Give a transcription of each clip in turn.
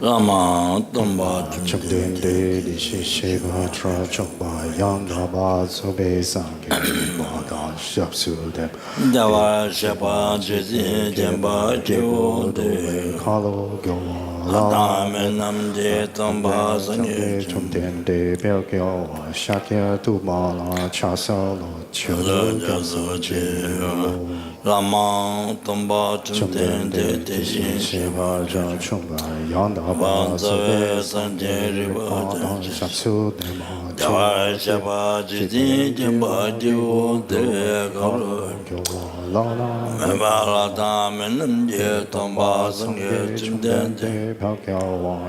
Lama Zopa Chukdende di Shisheva Tra Chokba Yangaba Sobe Sange Bada Shapsudem Dava Shapa Jiti Jamba Jivote Kalo Gyowa Lala Atame Je Tamba Sangye Chukdende Belgyo Shakya Tumala Chasalo Chodo Gyatso Jivo Lama Zopa Chukdende di Shisheva Tra Chokba Yangaba Sobe Sange Bada Shapsudem Dava Shapa Jiti Jamba Jivote Mebala Tame Je Tamba Sangye Chimdende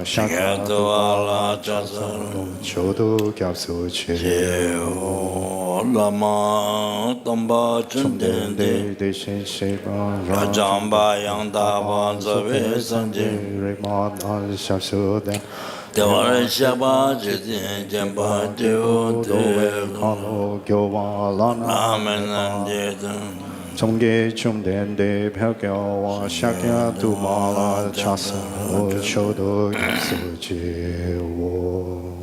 Shakatwala Chasalo Chodo Gyatso Jivo Lama Zopa Chundende Rajamba Yang Dava Zabe Sanje Deva Shaba Jiti Jamba Jivote Amen Jetan Chongge Chumdende Pelgyawa Shakya Tumala Chasa Chodo Gyatso Jivo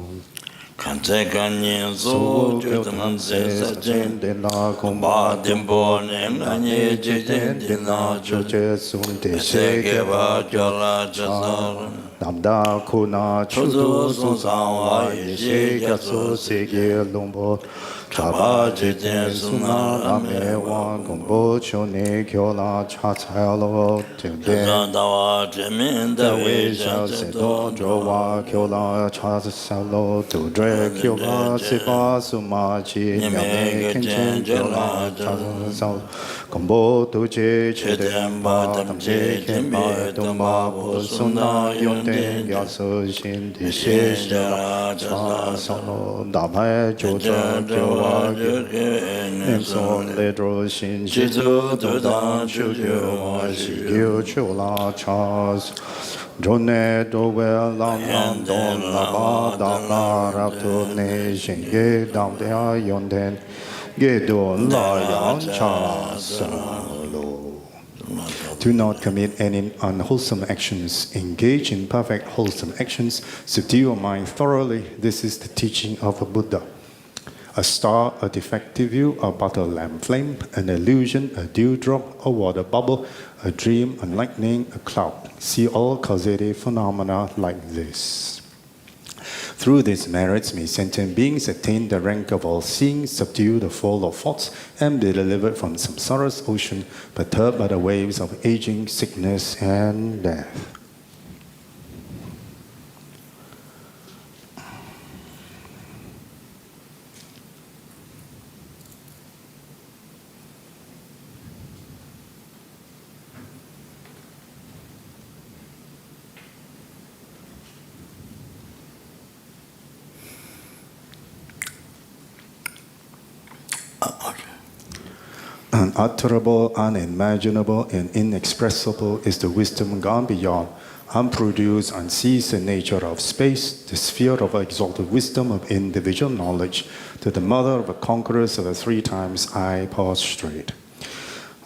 Kante Kanyin So Jutam Se Sachen Kumba Dimbo Nem Kanye Jitin Dina Choje Sunde Seke Ba Jala Chasar Namda Kuna Chuzo Susawa Yeshe Gyatso Sege Lumbo Chaba Jitin Suna Rame Wan Kumbo Chone Kyola Chatsalo Timde Dawa Jimin Dawe Shao Shacheto Sedo Jowa Kyola Chatsalo Tudre Kyola Sipa Sumachi Nyame Kinchen Kyola Chatsalo Kumbo Tuje Chedemba Tamche Kemba Tumba Suna Yonten Gyatso Shindi Shishara Chatsalo Damai Joja Jowa Nemson Ledro Shin Shizu Dodan Chugyo Shigyo Chola Chas Jone Dowe Lam Don Lama Dama Rapto Ne Shinge Damdea Yonden Gedo La Yang Chas Do not commit any unwholesome actions. Engage in perfect wholesome actions. Subdue your mind thoroughly. This is the teaching of a Buddha. A star, a defective view, a butter lamp flame, an illusion, a dewdrop, a water bubble, a dream, a lightning, a cloud. See all causative phenomena like this. Through these merits may sentient beings attain the rank of all-seeing, subdue the fall of thoughts, and be delivered from samsara's ocean, perturbed by the waves of aging, sickness, and death. Unutterable, unimaginable, and inexpressible is the wisdom gone beyond, unproduced, unceasing nature of space, the sphere of exalted wisdom of individual knowledge, to the mother of the conquerors of the three times I prostrate.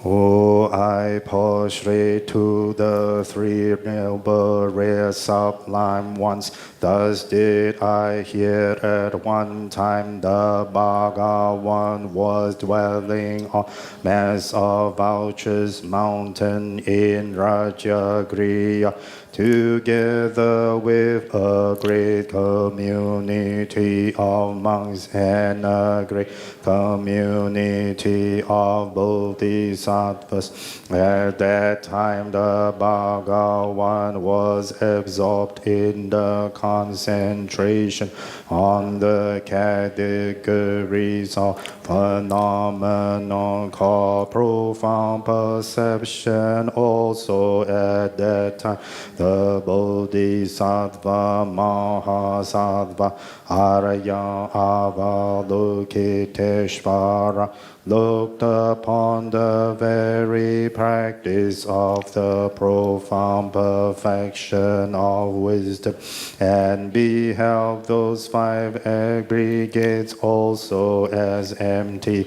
Oh, I prostrate to the three noble, rare, sublime ones. Thus did I hear at one time the Bhagavan was dwelling on mass of vultures mountain in Rajagriha, together with a great community of monks and a great community of bodhisattvas. At that time the Bhagavan was absorbed in the concentration on the categories of phenomenon called profound perception. Also at that time the Bodhisattva Mahasattva Arya Avalokiteshvara looked upon the very practice of the profound perfection of wisdom and beheld those five aggregates also as empty.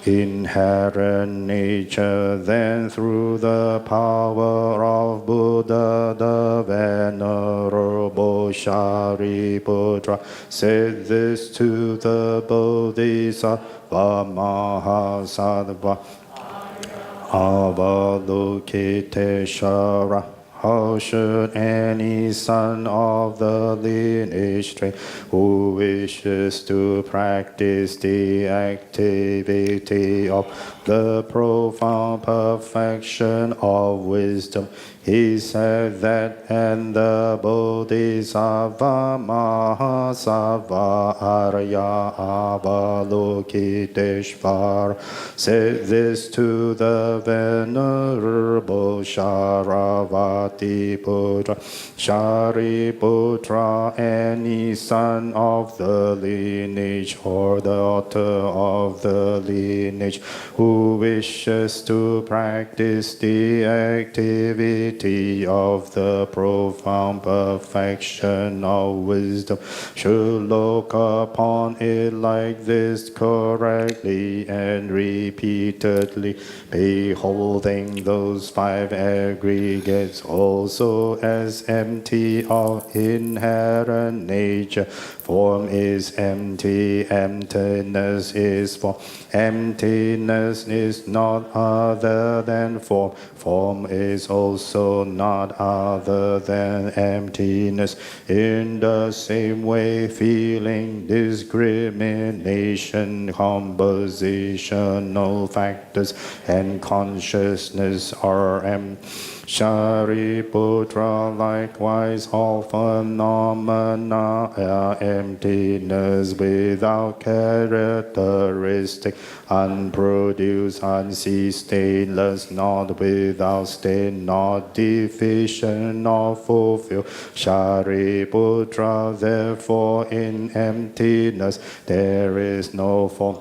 inherent nature. Then through the power of Buddha, the Venerable Shariputra said this to the Bodhisattva Mahasattva Avalokiteshvara. How should any son of the lineage tree who wishes to practice the activity of the profound perfection of wisdom? He said that, and the Bodhisattva Mahasattva Arya Avalokiteshvara said this to the Venerable Sharavati Putra. Shariputra, any son of the lineage or daughter of the lineage who wishes to practice the activity of the profound perfection of wisdom should look upon it like this correctly and repeatedly, beholding those five aggregates also as empty of inherent nature. Form is empty, emptiness is form. Emptiness is not other than form. Form is also not other than emptiness. In the same way, feeling, discrimination, compositional factors, and consciousness are empty. Shariputra, likewise, all phenomena are emptiness without characteristic, unproduced, unceased, stainless, not without stain, not deficient, not fulfilled. Shariputra, therefore, in emptiness there is no form,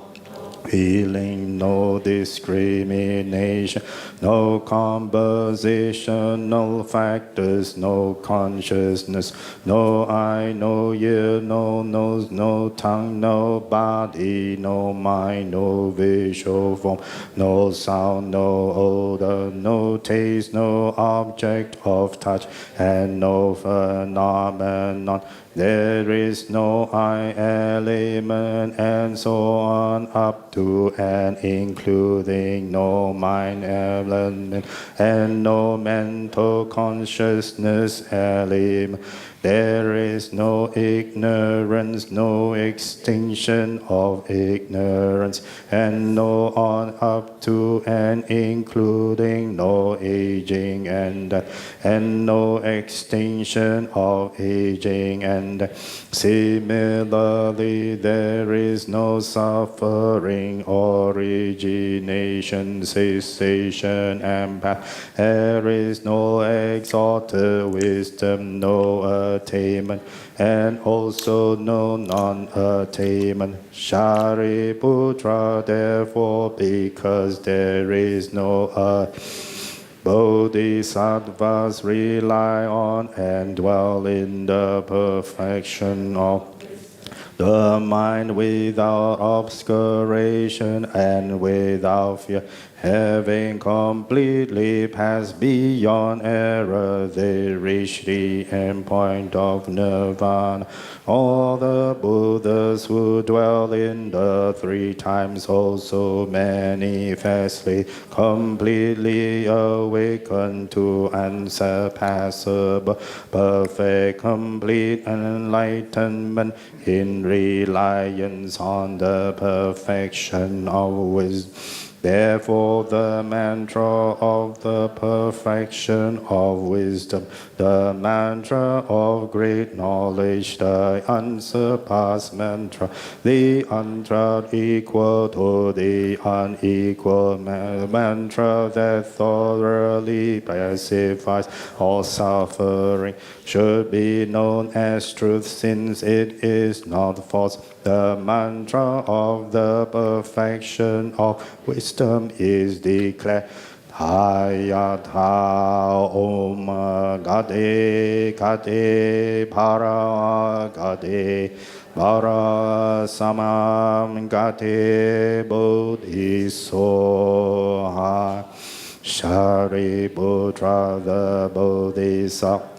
feeling, no discrimination, no compositional factors, no consciousness, no eye, no ear, no nose, no tongue, no body, no mind, no visual form, no sound, no odor, no taste, no object of touch, and no phenomenon. There is no I element, and so on up to and including no mind element and no mental consciousness element. There is no ignorance, no extinction of ignorance, and no on up to and including no aging and death, and no extinction of aging and death. Similarly, there is no suffering, origination, cessation, and path. There is no exalted wisdom, no attainment, and also no non-attainment. Shariputra, therefore, because there is no Bodhisattvas rely on and dwell in the perfection of the mind without obscuration and without fear. Having completely passed beyond error, they reach the end point of nirvana. All the Buddhas who dwell in the three times also manifestly, completely awaken to unsurpassable, perfect, complete enlightenment in reliance on the perfection of wisdom. Therefore, the mantra of the perfection of wisdom, the mantra of great knowledge, the unsurpassed mantra, the untried equal to the unequal mantra that thoroughly pacifies all suffering, should be known as truth, since it is not false. The mantra of the perfection of wisdom is declared. Hayatha Om Gade Gade Para Gade Vara samam gate bodhisoha Shariputra the Bodhisattva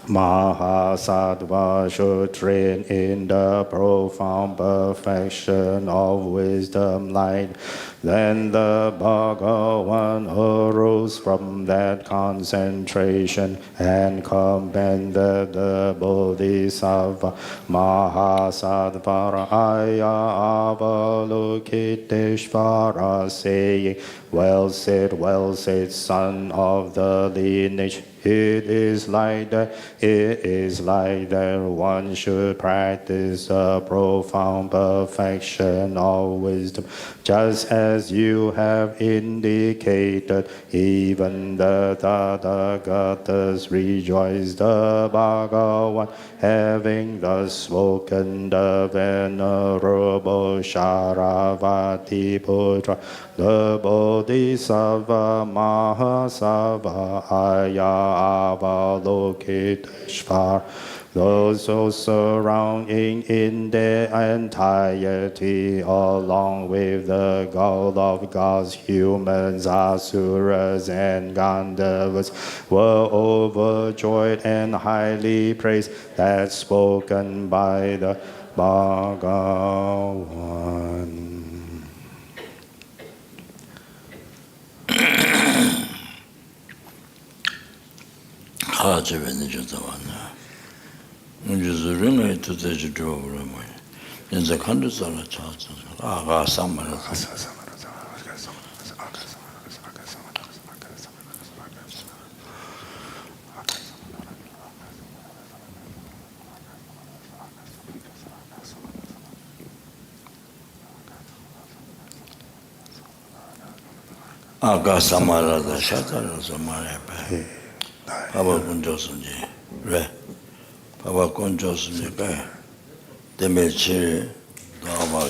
Mahasattva should train in the profound perfection of wisdom light. Then the Bhagavan arose from that concentration and commended the Bodhisattva Mahasattva Aya Avalokiteshvara, saying, well said, son of the lineage. It is like that one should practice the profound perfection of wisdom, just as you have indicated. Even the Tathagatas rejoice. The Bhagavan, having thus spoken, the Venerable Sharavati Putra, the Bodhisattva Mahasattva Aya Avalokiteshvara, those who surrounding in their entirety, along with the goal of gods, humans, asuras, and Gandharvas, were overjoyed and highly praised that spoken by the Bhagavan. 하집에는 저도 왔나. 문제들은 또 대지 줘버려 뭐. 이제 간두살아 찾아. 아가 삼마라. 아가 삼마라다 샤다라서 말해 봐. 바바 군조스니 왜 바바 군조스니까 대매치 나와봐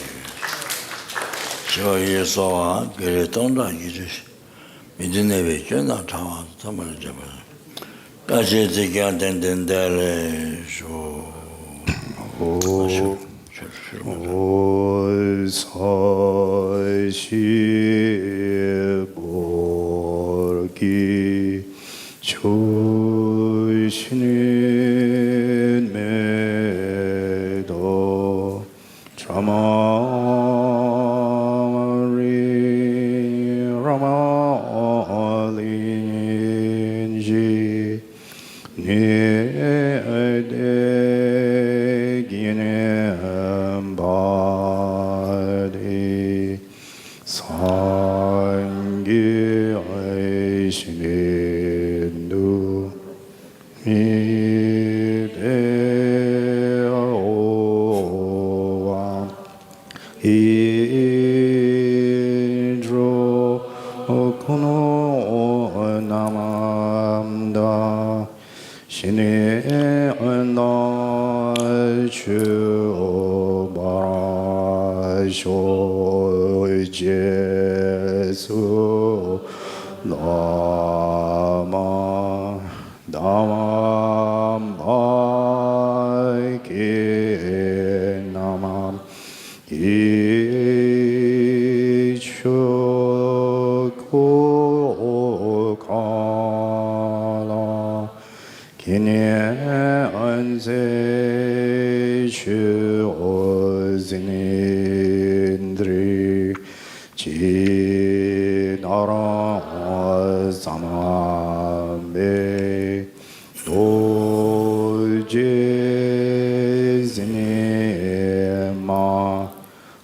저에서와 그래 동다기지 미진네베 전화 타와 담을 잡아 다시 지가 된된데래 오사시보기 조신은 매도 라마린지 네대기는 바디 상기의신인도 미대오와 이드로코노 남암다 신의 날주바라쇼 제수 라마 담암 바이케 남암 이초코카라 기네 안세 주오즈닌드리 지나라 사마메 도제즈네마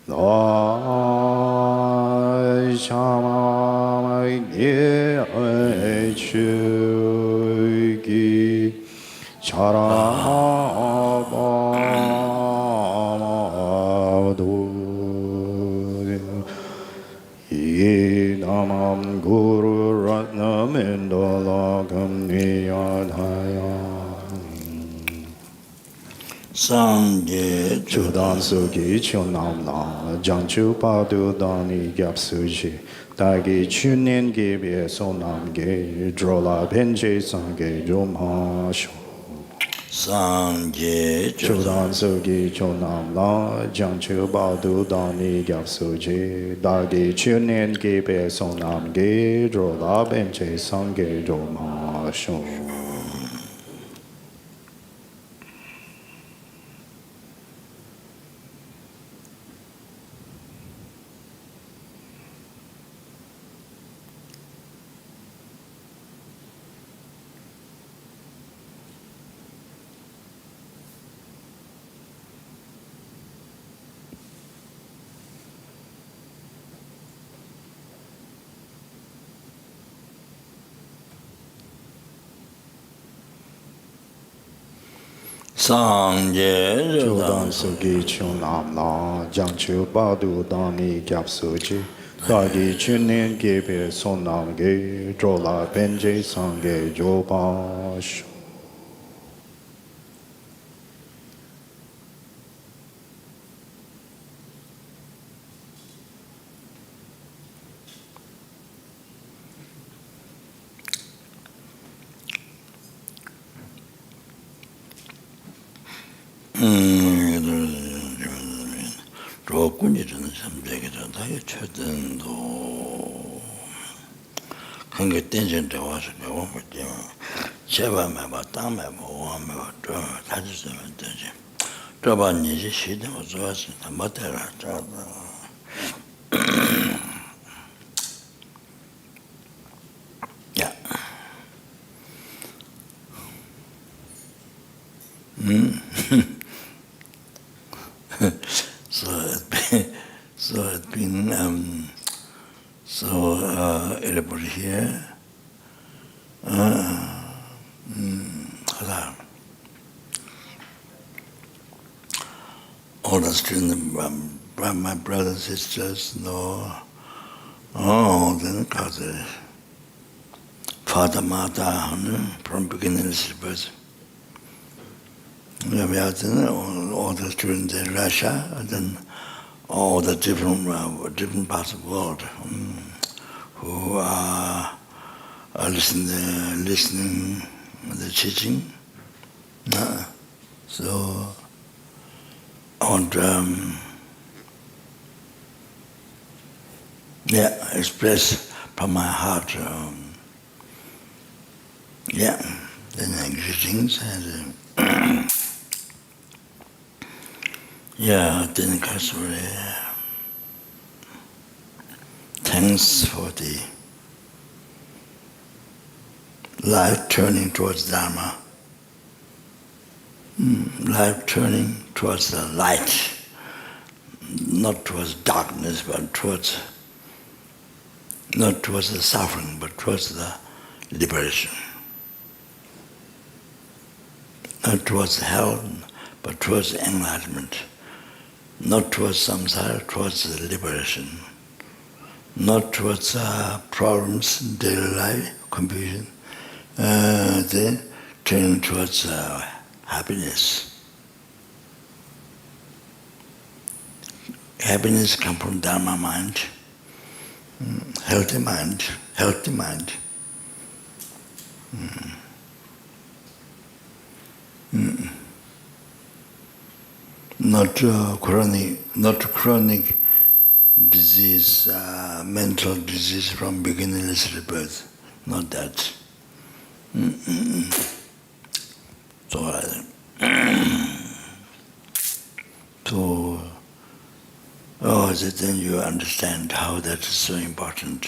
나샤마게 주기 자라바도 이남am guru ratnam indolagam niyadhaya 상제 주단 속이 춘남나 장추 파두단이 겹수지 다기 춘년 기비에 소남게 드롤라 벤제 상게 좀 하쇼 Sangye Chodan Sogi Chonam La Jang Chu Badu Dani Gyap Soji Dagi Chunin Gibe Sonam Ge Drola Benche Sange Roma Shon. Sangye Chodan Sogi Chonam La Jang Chu Badu Dani Gyap Soji Dagi Chunin Gibe Sonam Ge Drola Benche Sange Roma Shon. 조건이라는 삼백이라 다이 최den도 그게 땡전데 와서 내가 뭐지 제발 매봐 땅에 뭐 하면 또 다지면 되지 저번 이제 시대 뭐 좋았어 다 못해라 저 야. So it's been everybody here. All the students, my brothers and sisters, no. Then because Father, Mother, from beginning to birth. We have all the students in Russia, and then all the different parts of the world who are listening the teaching. So I want to express from my heart then greetings and then thanks for the life turning towards Dharma, life turning towards the light, not towards darkness, but not towards the suffering, but towards the liberation. Not towards hell, but towards enlightenment. Not towards samsara, towards the liberation. Not towards problems, daily life, confusion. Then turning towards happiness. Happiness comes from Dharma mind, healthy mind. Not chronic disease, mental disease from beginningless rebirth. Not that. Then you understand how that is so important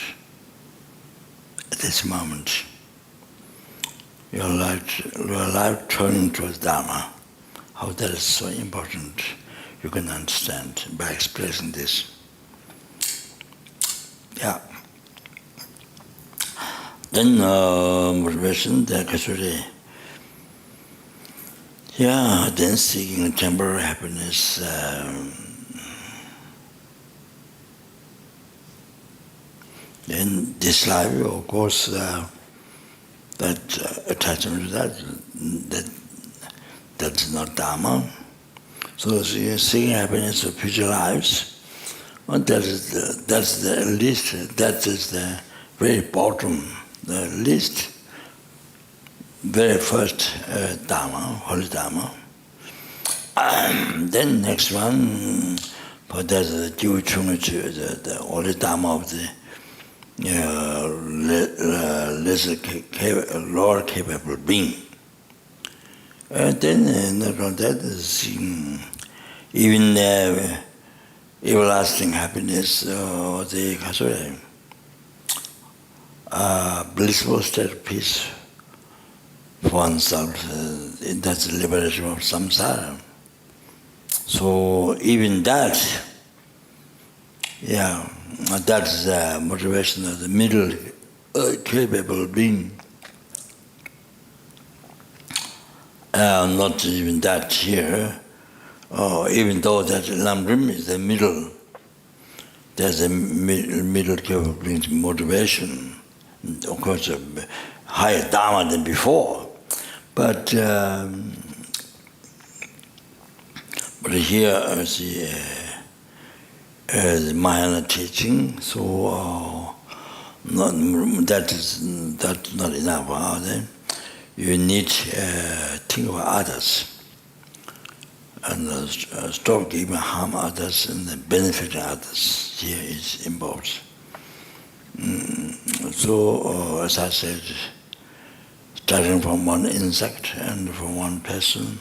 at this moment. Your life turning towards Dharma, how that is so important, you can understand by expressing this. Then motivation, then seeking temporary happiness, then this life, of course, that attachment to that's not Dharma. So seeking happiness of future lives, that is the least, that is the very bottom, the least very first dharma, holy dharma. Then next one, but there's the the holy dharma of the lower capable being. And then not only that is even everlasting happiness, or the blissful state of peace for oneself. That's the liberation of samsara. So even that, that's the motivation of the middle capable being. Not even that here. Even though that Lamrim is the middle, there's a middle capable being's motivation. Of course, a higher dharma than before, but here is the Mahayana teaching. So that's not enough. Then you need think about others and stop giving harm others and benefiting others. Here is involved. So as I said, starting from one insect and from one person,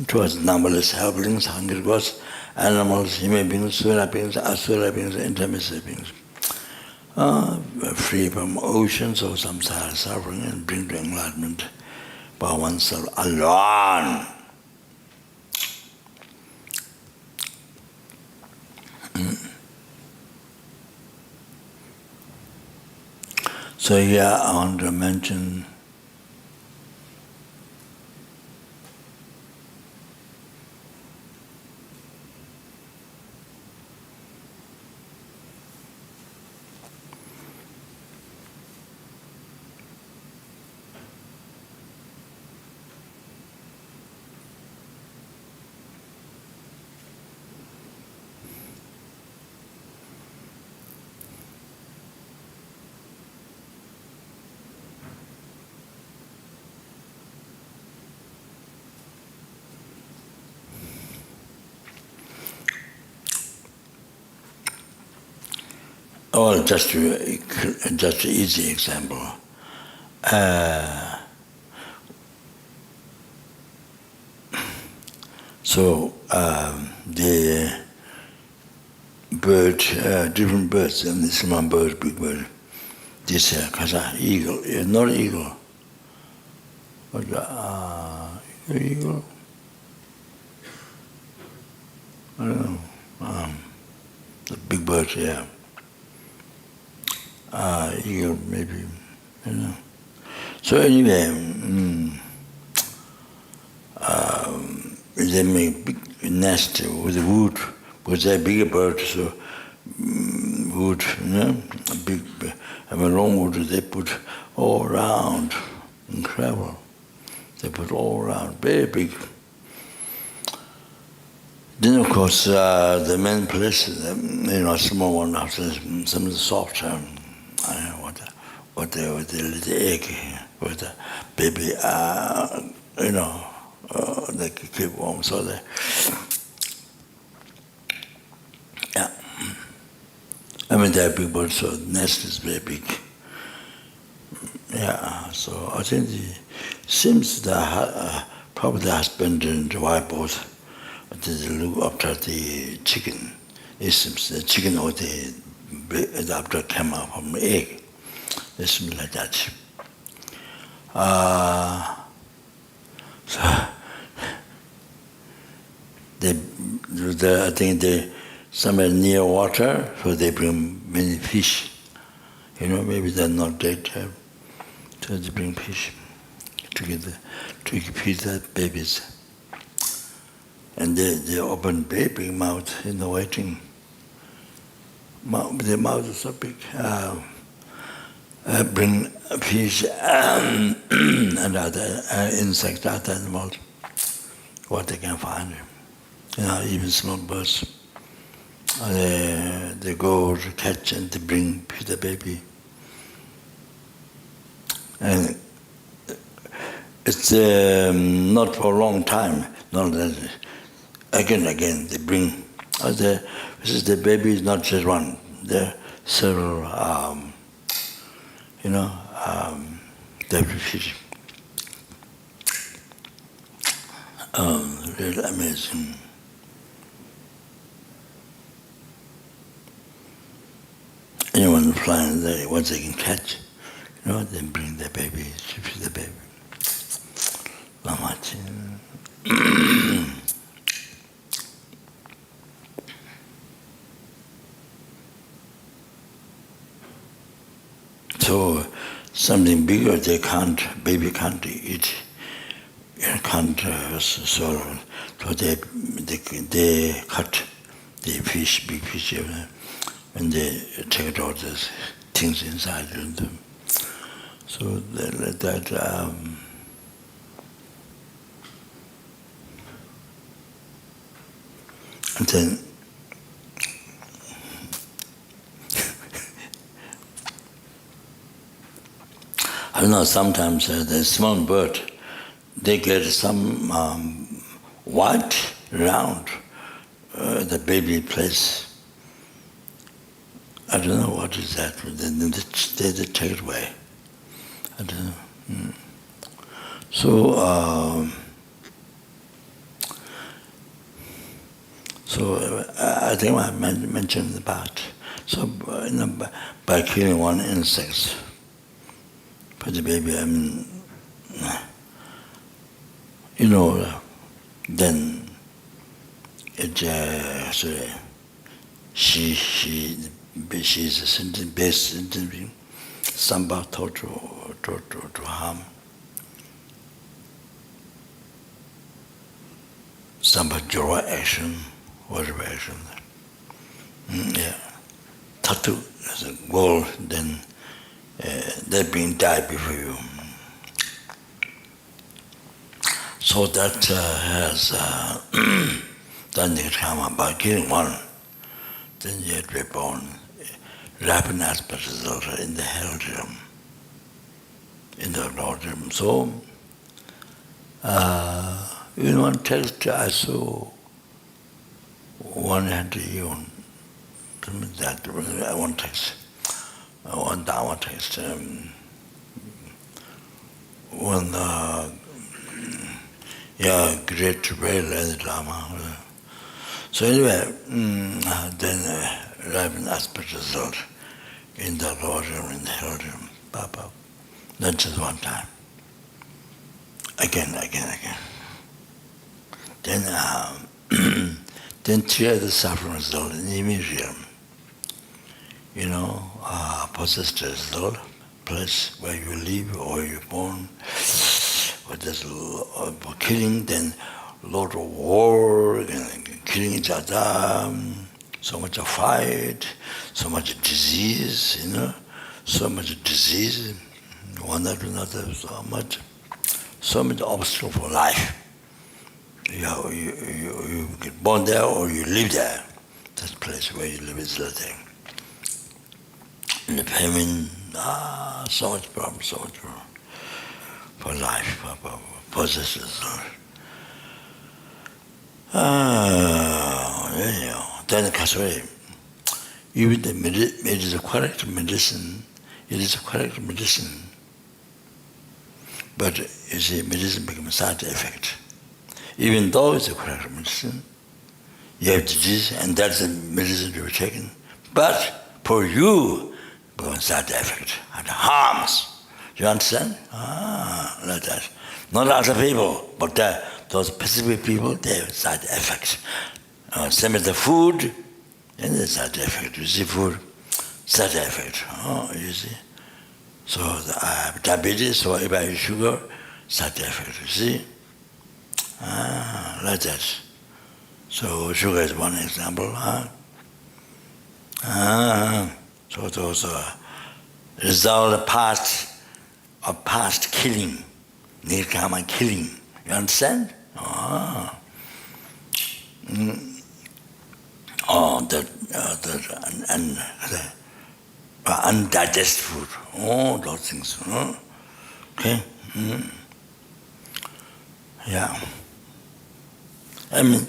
towards numberless helplings, hungry ghosts, animals, human beings, sura beings, asura beings, intermediate beings, free from oceans of samsara suffering and bring to enlightenment by oneself alone. So here I want to mention just an easy example. The bird, different birds, and this one bird, big bird, this kasa, eagle, not eagle, but eagle, I don't know, the big bird, yeah. Eagle, maybe, you know. So anyway, they make big nest with wood, because they're bigger birds, so wood, you know, big, and a long wood they put all around, incredible. They put all around, very big. Then of course the main places, small one after some of the soft. What the little egg, with the baby, they keep warm. So they, they're big birds, so the nest is very big. Yeah, so I think seems probably the husband and the wife both they look after the chicken. It seems the chicken or the after came out from the egg. It seems like that. So I think they somewhere near water, so they bring many fish. Maybe they're not dead, so they bring fish to feed the babies. And they open big mouth in the waiting. The mouth is so big. Bring fish and other insects, other animals, what they can find. Even small birds. They go to catch and they bring the baby. And It's not for a long time. Not that again they bring. This is the baby is not just one. There are several. They repeat. Really amazing. Anyone flying there, what they can catch, then bring the baby, feed the baby. Lama. So something bigger baby can't eat, can't swallow. So they cut the fish, big fish, and they take all those things inside them. So they let that. And then I don't know, sometimes the small bird, they get some white round the baby place. I don't know what is that, then they take it away. I don't know. So I think I mentioned about, so by killing one insect, for the baby, then it, she's a sentient based sentient being, samba thought to harm. Samba joy action, whatever action. Tattoo as a goal, then they're being died before you. So that has done the karma by killing one, then you have to be born, rapid aspect result in the hell realm, in the Lord realm. So, in one text I saw one anti-human, that one text, one Dharma text, one great whale and Lama. So anyway, then rapid aspect result in the Lord realm, in the hell realm, Papa. Not just one time. Again. Then then three other suffering result in the image realm. Possessed result, place where you live or you're born, where there's killing, then a lot of war, and killing each other, so much of fight, so much disease, so much disease, one after another, so much obstacle for life. You get born there or you live there. That place where you live is nothing. And the famine, so much problem for life, for possessors. Then the Kasway, even it is a correct medicine, but you see, medicine becomes a side effect. Even though it's a correct medicine, you have disease, and that's the medicine to be taken. But for you, it becomes a side effect and harms. You understand? Like that. Not other people, but those specific people, they have side effects. Same as the food, and the side effect. You see food, side effect. You see? So I have diabetes, so if I eat sugar, side effect. You see? Like that. So sugar is one example. So those result of past killing, nirkama killing. You understand? The undigested food. Those things. Okay. Yeah. I mean,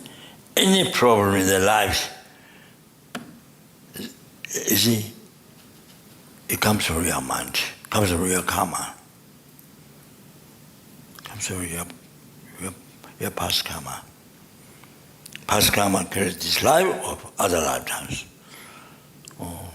any problem in their lives, you see, it comes from your mind, comes from your karma, comes from your past karma. Past karma creates this life or other lifetimes. Oh.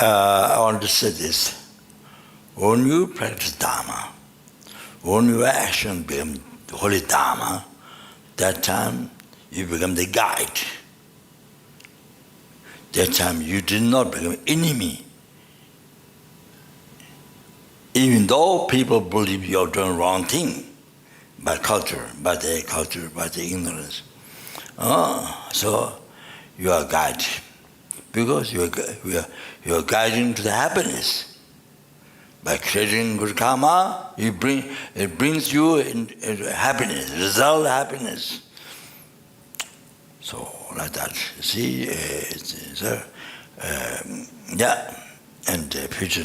I want to say this. When you practice Dharma, when your action becomes holy Dharma, that time you become the guide. That time you did not become enemy. Even though people believe you're doing wrong thing by culture, by their ignorance. So you are guide. Because you are guiding to the happiness. By creating good karma, it brings you into happiness, result happiness. So like that, you see, yeah, and the future,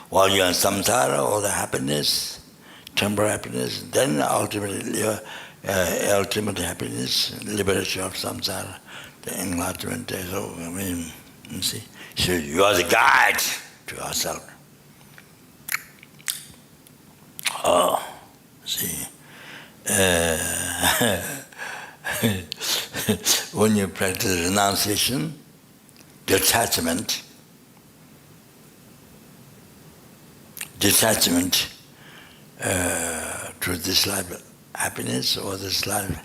while you're in samsara, all the happiness, temporary happiness, then ultimately ultimate happiness, liberation of samsara, the enlightenment. So I mean, you see, so you are the guide to yourself. Oh, see, when you practice renunciation, detachment to this life happiness or this life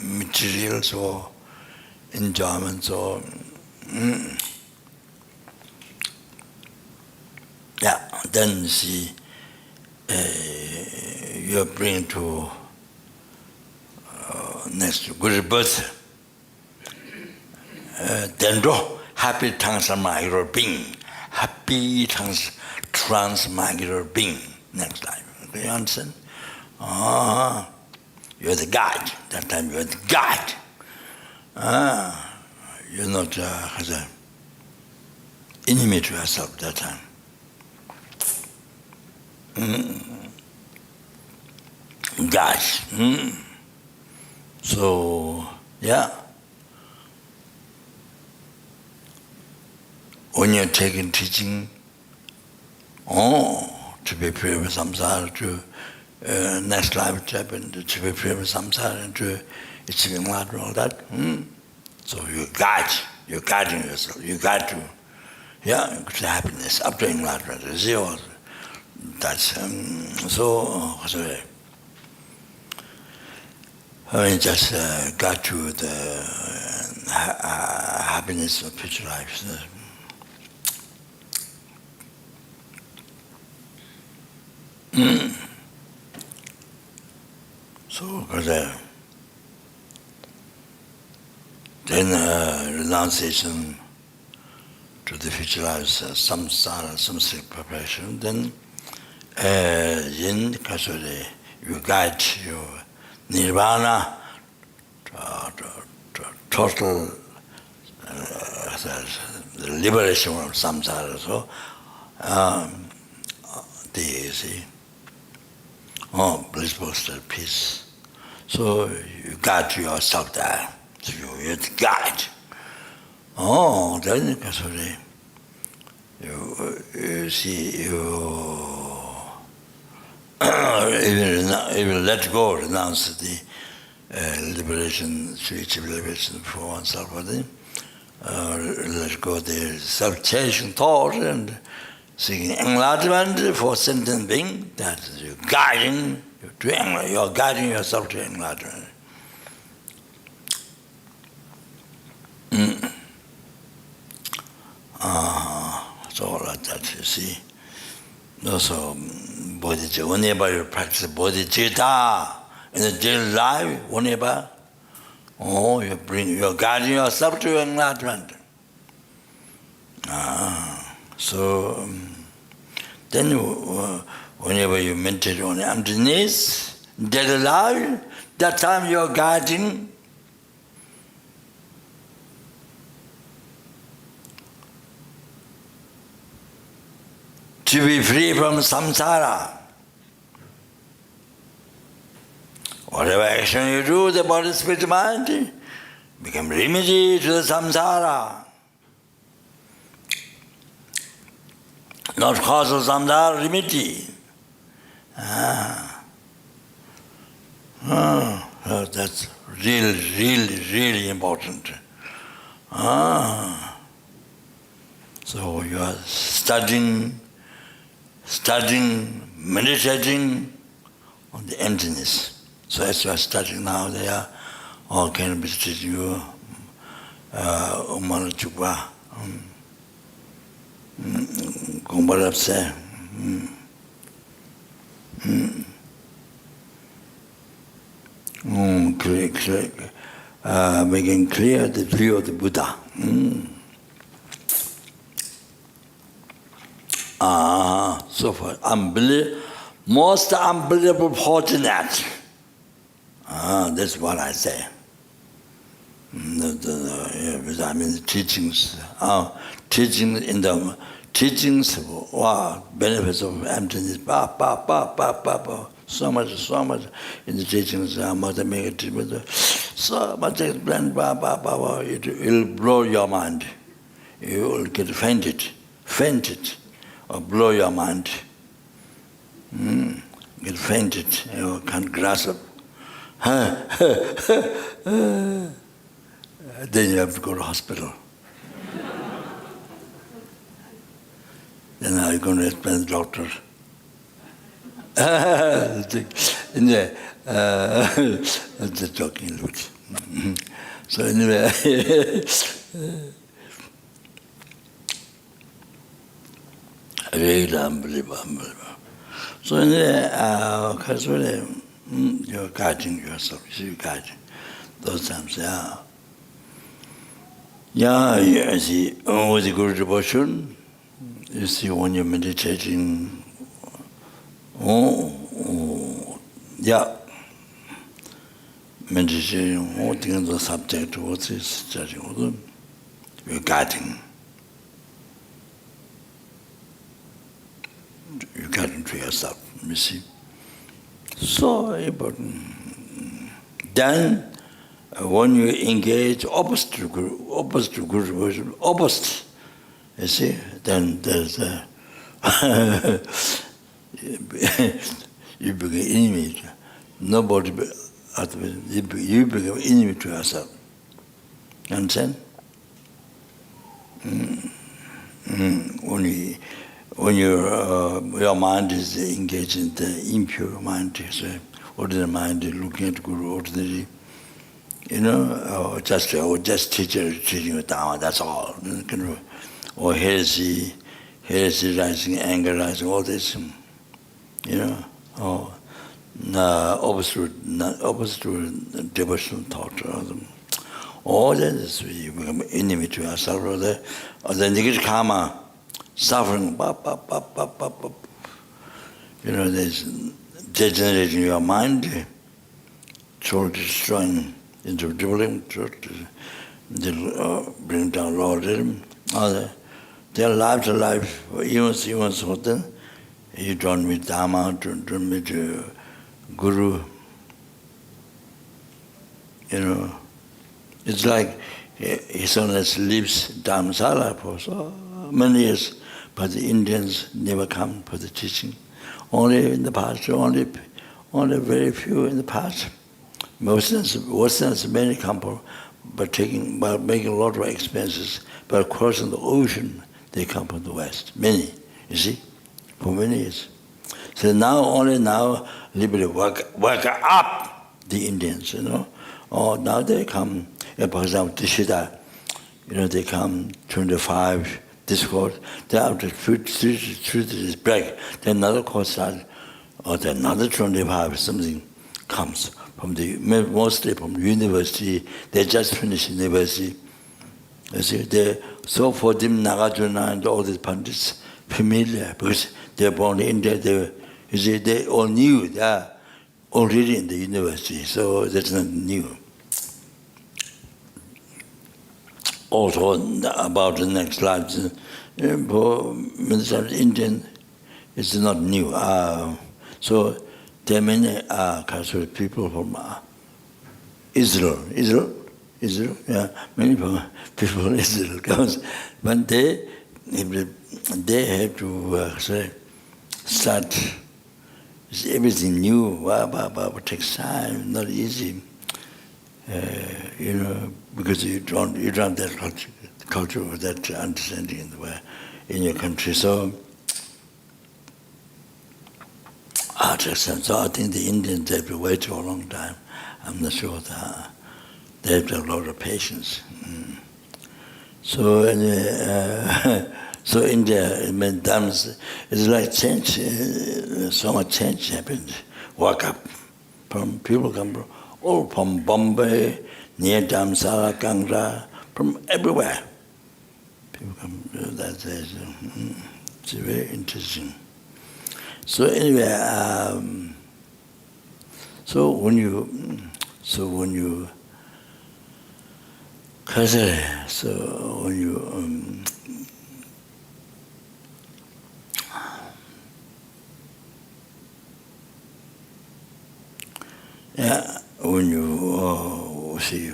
materials or enjoyments or then you see you bring to next good birth. Dendro, happy transmigratory being. Happy transmigratory being. Next life. Do you understand? You're the guide. That time you're the guide. You're not as an enemy to yourself that time. Guide. So, yeah. When you're taking teaching, to be free of samsara, to next life to happen, to be free of samsara, and to achieving enlightenment, all that. So you're guiding yourself, you guide to, to happiness, up to enlightenment. You see all that's I just got to the happiness of future life. So, then renunciation to the future lives, samsara, samsaric preparation, then yin, you guide your nirvana, total the liberation from samsara. So, you see, blissful state of peace. So you guide yourself there. So you guide. Then you see, even let go, renounce the liberation, to achieve liberation for oneself, let go the self-chasing thought and seeking enlightenment for sentient being. That is you're guiding yourself to enlightenment. So like that, you see. Also, bodhicitta, whenever you practice bodhicitta in the daily life, whenever, you're guiding yourself to enlightenment. So then whenever you meditate on emptiness, daily life, that time you're guiding to be free from samsara. Whatever action you do, the body, spirit, mind become remedy to the samsara. Not cause of samsara, remedy. That's really important. So you are studying, meditating on the emptiness. So as you are studying now, they are all kind of teaching you Umala Chukwa, Gombarapse, making clear the view of the Buddha. So far, most unbelievable fortunate. That's what I say. I mean, the teachings, teachings, wow, benefits of emptiness, so much in the teachings, Mother Megatrip, so much explained, it will blow your mind. You will get fainted, or blow your mind. Get fainted, you can't grasp. Then you have to go to hospital. Then how are you going to explain to the doctor? I'm just joking, look. So anyway, really unbelievable. So anyway, you're guiding yourself. You see, you're guiding. Those times, you see, with the Guru devotion, you see when you're meditating, meditating, thinking the subject, what is studying, you're guiding. You're guiding to yourself, you see. So important. Then, when you engage opposite to Guru devotion, opposite, you see, then there's you become enemy. Nobody, you become enemy to yourself. You understand? When your mind is engaged in the impure mind, so ordinary mind, looking at Guru, ordinary, just teaching you Dharma, that's all. Or heresy rising, anger rising, all this, or opposite devotional thought. All that is, you become enemy to yourself, or the negative karma, suffering, there's degenerating your mind, soul destroying, into developing, They'll bring down Lord. They're life to life. Even Sotan, you don't meet Dharma, don't meet Guru. It's like his Holiness lives Dharmasala for so many years, but the Indians never come for the teaching. Only in the past, only very few in the past. Westerns many come for, but making a lot of expenses, but crossing the ocean, they come from the West. Many, you see, for many years. So only now, liberally work up the Indians, Or now they come, for example, Tishida, they come 25, this course, then after 3 days break, then another course starts, or then another 25, something comes from mostly from university. They just finished university. You see, so for them, Nagarjuna and all these pundits familiar because they're born in India. They all knew they are already in the university, so that's not new. Also about the next life, for Indian, it's not new. So there are many cultural people from Israel, yeah, many people from Israel comes, but they have to start. It's everything new. It takes time, not easy. Because you don't have that culture or that understanding in your country. So I think the Indians have to wait for a long time. I'm not sure that they have to have a lot of patience. So so India, it's like change. So much change happened. Walk up from people come from Bombay, near Dharamsala, Kangra, from everywhere. People come to that place. It's very interesting. So anyway, so when you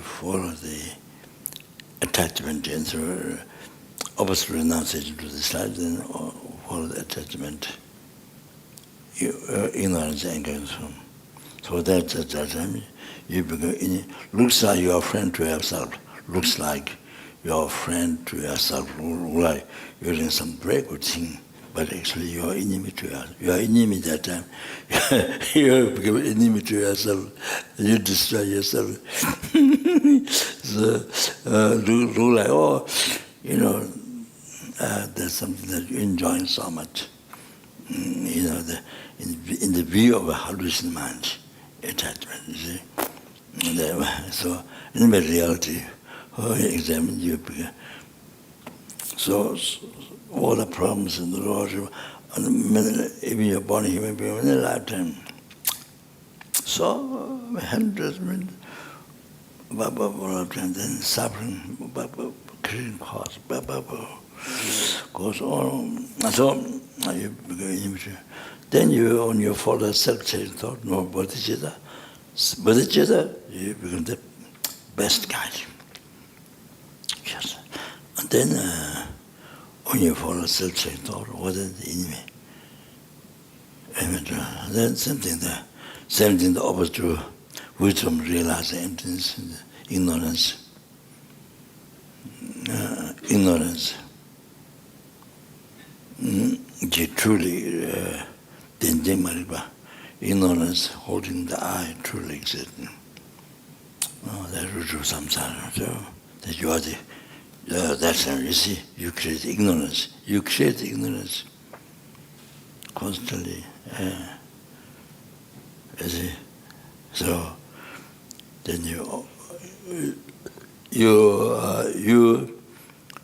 follow the attachment and through opposite renunciation to the side, then follow the attachment, ignorance, anger, and so on. So that's the time you become. Looks like you're a friend to yourself. Looks like you're a friend to yourself. Like you're doing some very good thing, but actually you're enemy to yourself. You're enemy that time. You become enemy to yourself. You destroy yourself. So look like, there's something that you're enjoying so much. In the view of a hallucinant mind, attachment, you see. So in reality, examine you. So all the problems in the world, even you're born a human being in a lifetime. So hundreds of then suffering, creating cause, goes on. So you become. Then when you follow self-changing thought, no bodhicitta, you become the best guide. Yes. And then when you follow self-changing thought, what is the enemy? Then same thing the opposite to wisdom, realizing emptiness, and ignorance. Truly, ignorance holding the I truly existing. That root of samsara. So that you are that's how you see, you create ignorance. You create ignorance constantly. You see? So then you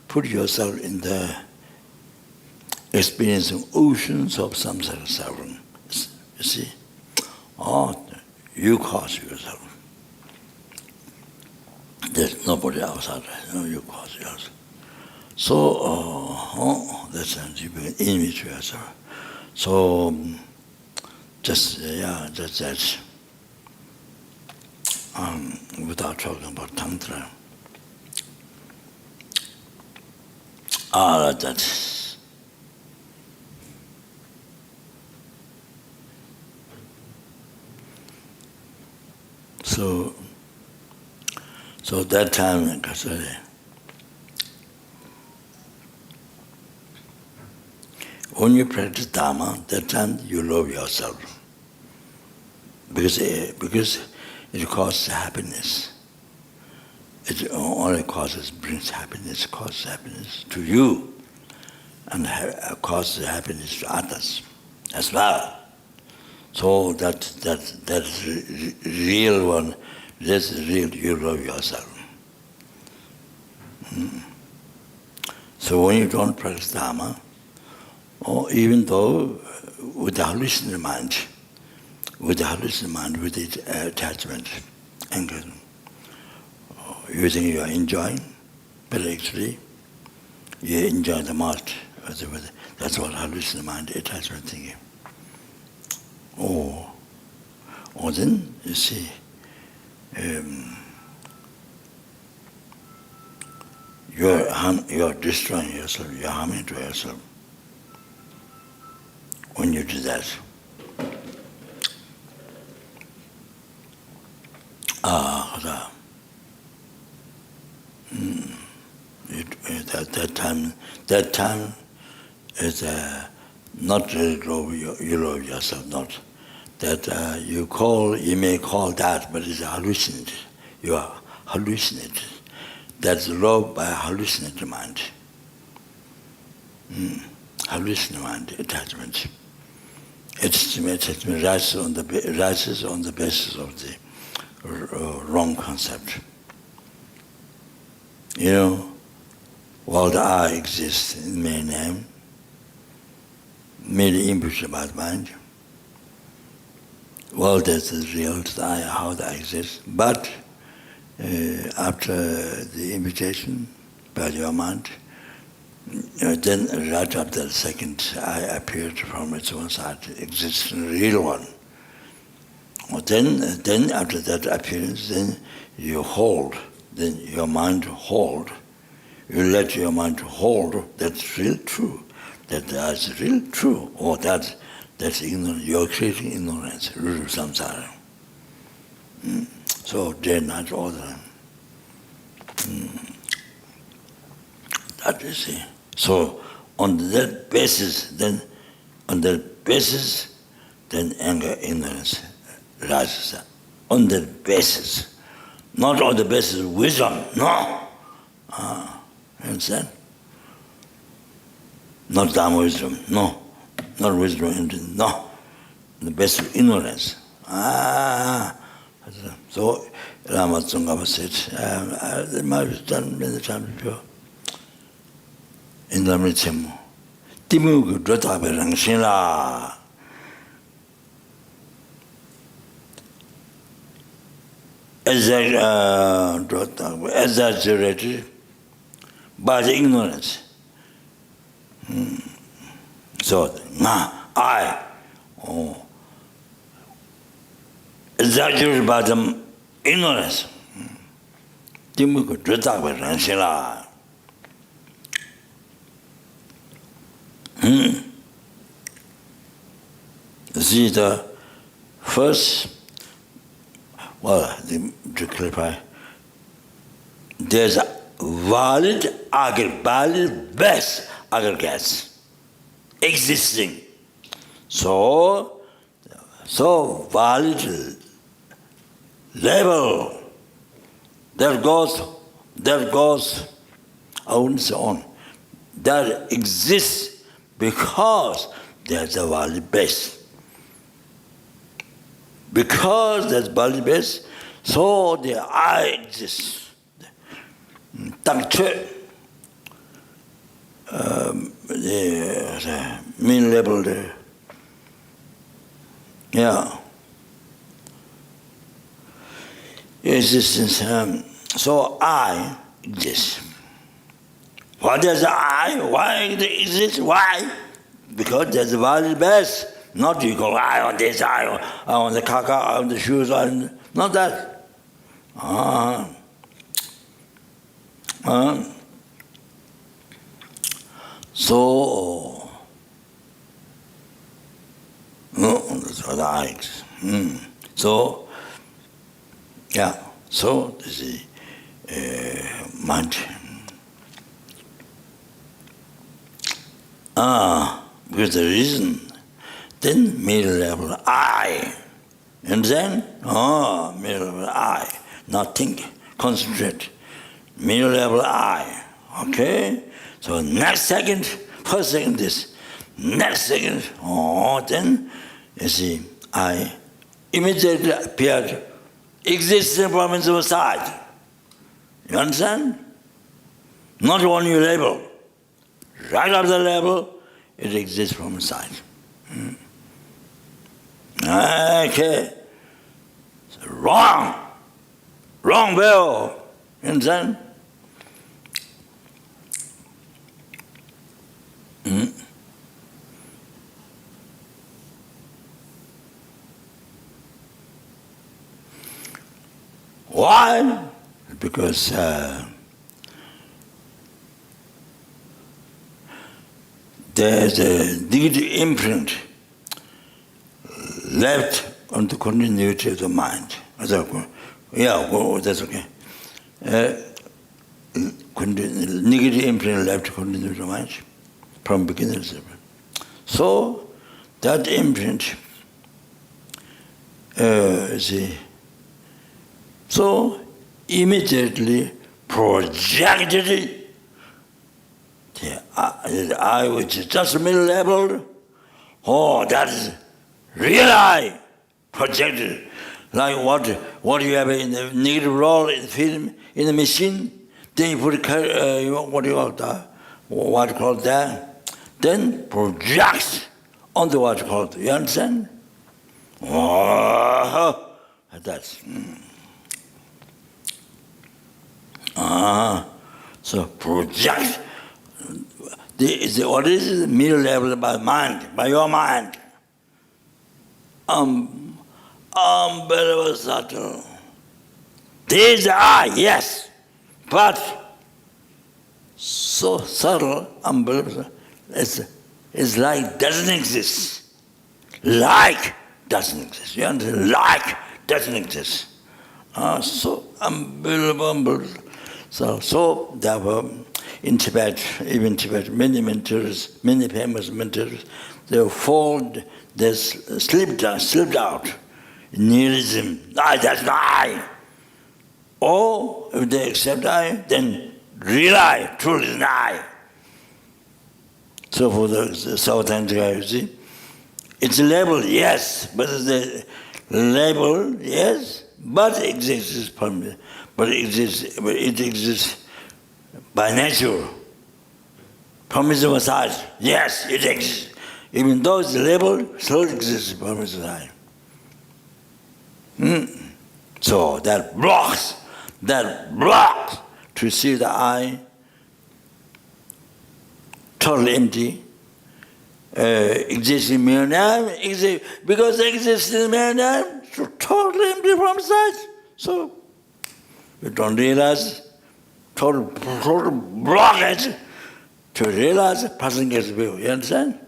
put yourself in the experiencing oceans of samsara suffering. You see? You cause yourself. There's nobody outside, you cause yourself. So, that's you become enemy to yourself. So, just that. Without talking about Tantra, all of that. So that time, when you practice Dharma, that time you love yourself. Because it causes happiness. It only brings happiness, causes happiness to you, and causes happiness to others as well. So that's real one. That's real. You love yourself. So when you don't practice Dharma, or even though with the hallucinated mind, with its attachment, anger, you think you are enjoying, but actually you enjoy the most. That's what hallucinated mind, attachment thinking. Or then you see, you're destroying yourself, you're harming to yourself when you do that. That time is not really you love yourself, not that you may call that, but it's hallucinated. You are hallucinated. That's love by hallucinated mind. Hallucinated mind, attachment. Attachment rises on the basis of the wrong concept. While the I exists in my name, merely impression about mind, well, that is real, the I, how that exists. But after the invitation by your mind, then right after the second I appeared from its own side, exists in a real one. Then after that appearance, then you hold, then your mind hold. You let your mind hold, that's real true. That's real true. Or that's ignorance. You're creating ignorance, root of samsara. So day and night all the time. That you see. So on that basis, then anger, ignorance rises up. On that basis. Not on the basis of wisdom, no. Understand? Not Dharma wisdom, no. Not wisdom, no. The basis of ignorance. So Lama Zopa said, it might be done many times before. In the Amitabha, Timu Dratabe Rangshila. Exaggerated by the ignorance. So, exaggerated by the ignorance. See the first, to clarify, there's a valid best aggregates existing. So valid level that goes on so on. That exists because there's a valid base. Because there's valid base, so the I exists. The mean level there. Yeah. Existence, So I exist. What is I? Why it exists? Why? Because that's the very best. Not you go, I want this, I want the caca, I want the shoes, not that. So, no, that's what I exist. So, yeah, so this is mind. Because the reason, then middle level I. And then, middle level I. Not think, concentrate. Middle level I. Okay? So next second, first second this. Next second, then you see, I immediately appeared, existing from inside. You understand? Not one you label. Right after the label, it exists from inside. Okay. So wrong. Wrong bell. You understand? Why? Because there's a negative imprint left on the continuity of the mind. Yeah, that's okay. Negative imprint left to continuity of the mind from beginning. So that imprint, so immediately projected the I which is just middle level. That is real I projected. Like what you have in the negative role in film, in the machine, then you put what do you call that? What you call that? Then projects onto what you call it. You understand? That's. So project. What is the middle level by mind, by your mind? Unbelievable subtle. These are, yes, but so subtle, unbelievable. It's like doesn't exist. Like doesn't exist. You understand? Like doesn't exist. So unbelievable. So therefore, in Tibet, even Tibet, many mentors, many famous mentors, they slipped out. Nihilism, that's not I. Or if they accept I, then real I, truly is an I. So for the South Africa, you see, it's a label, yes, but the label, yes, but it exists permanently. But it exists by nature. Permissible side, yes, it exists. Even though it's labeled, still exists permissible side. So that blocks to see the I totally empty, exists in mere name, because it exists in mere name, so totally empty from sight. So you don't realize total blockage to realize person gets view. You understand?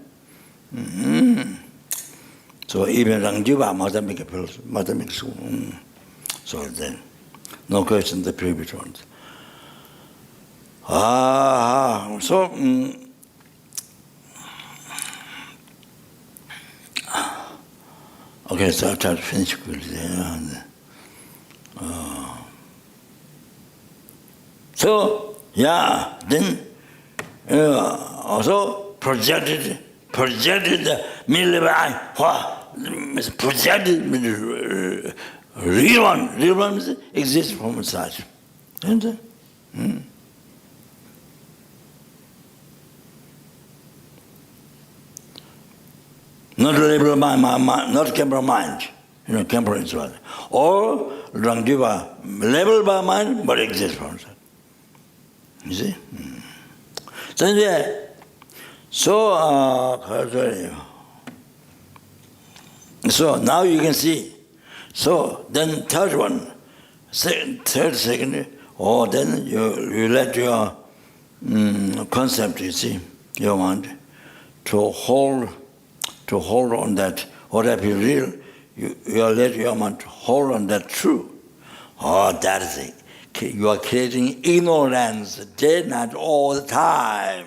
So even Rangjiva mother make a pills, mother makes so then no question the previous ones. So okay, so I'll try to finish quickly. So yeah, then also projected the middle eye, projected real one exists from inside. Isn't it? Not label mind, not camera mind. temporal is one. Or Rangdiva, labeled by mind, but exists for himself. You see? So now you can see. So then third one, third second, then you let your concept, you see, your mind, to hold on that, whatever you real, you let your mind hold on that true. That is it. You are creating ignorance day, night, all the time.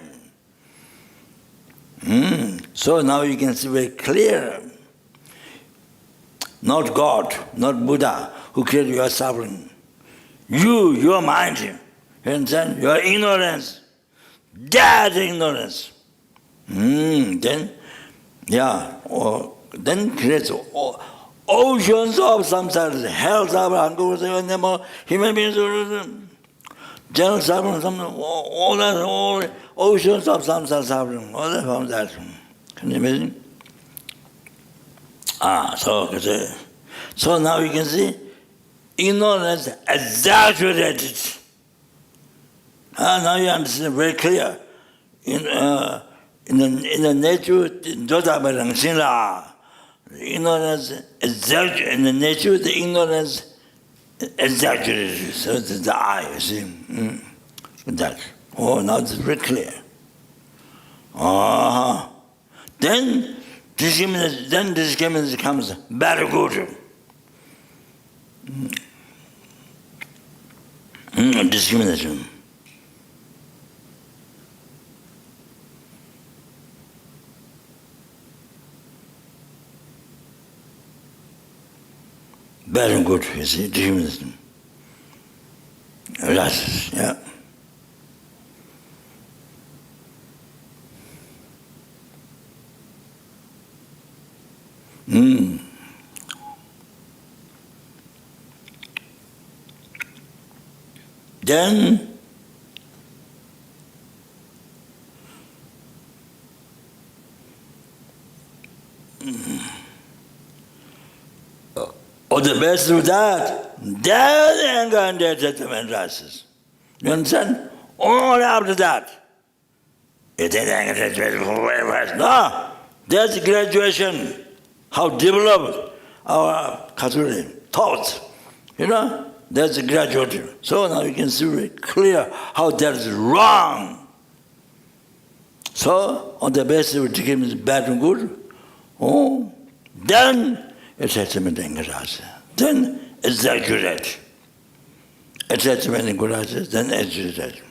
So now you can see very clear. Not God, not Buddha, who created your suffering. Your mind, you understand? Your ignorance. That ignorance. Then creates oceans of samsara, hell suffering, human beings, general suffering, all oceans of samsara suffering, all that from that. Can you imagine? So now you can see ignorance exaggerated. Now you understand very clear. In the nature, ignorance in the nature, the ignorance exaggerated. So it's the eye, you see. That. Now it's very clear. Then discrimination comes very good. Discrimination. Very good, you see, discrimination. Rashes, yeah. Then the best of that anger and attachment rises. You understand? All after that. It is anger and attachment. No, that's graduation. How developed our Catholic thoughts. That's a graduation. So now you can see very clear how that is wrong. So on the basis of discrimination is bad and good, then attachment and grace. Then exaggerate. Attachment and grace, then exaggerate.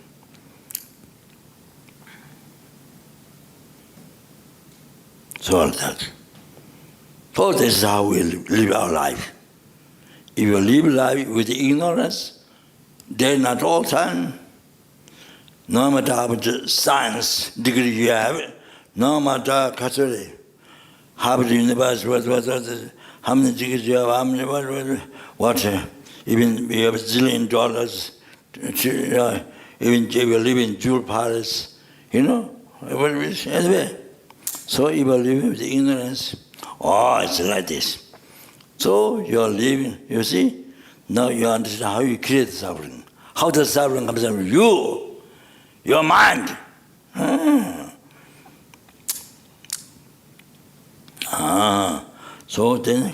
So all that. So this is how we live our life. If you live life with ignorance, then at all time, no matter how much science degree you have, no matter Harvard University, how many degrees you have, even you have $1 zillion, even if you live in Jewel Palace, anyway. So if you live with ignorance, it's like this. So you're living, you see? Now you understand how you create suffering. How the suffering comes from you, your mind. So then,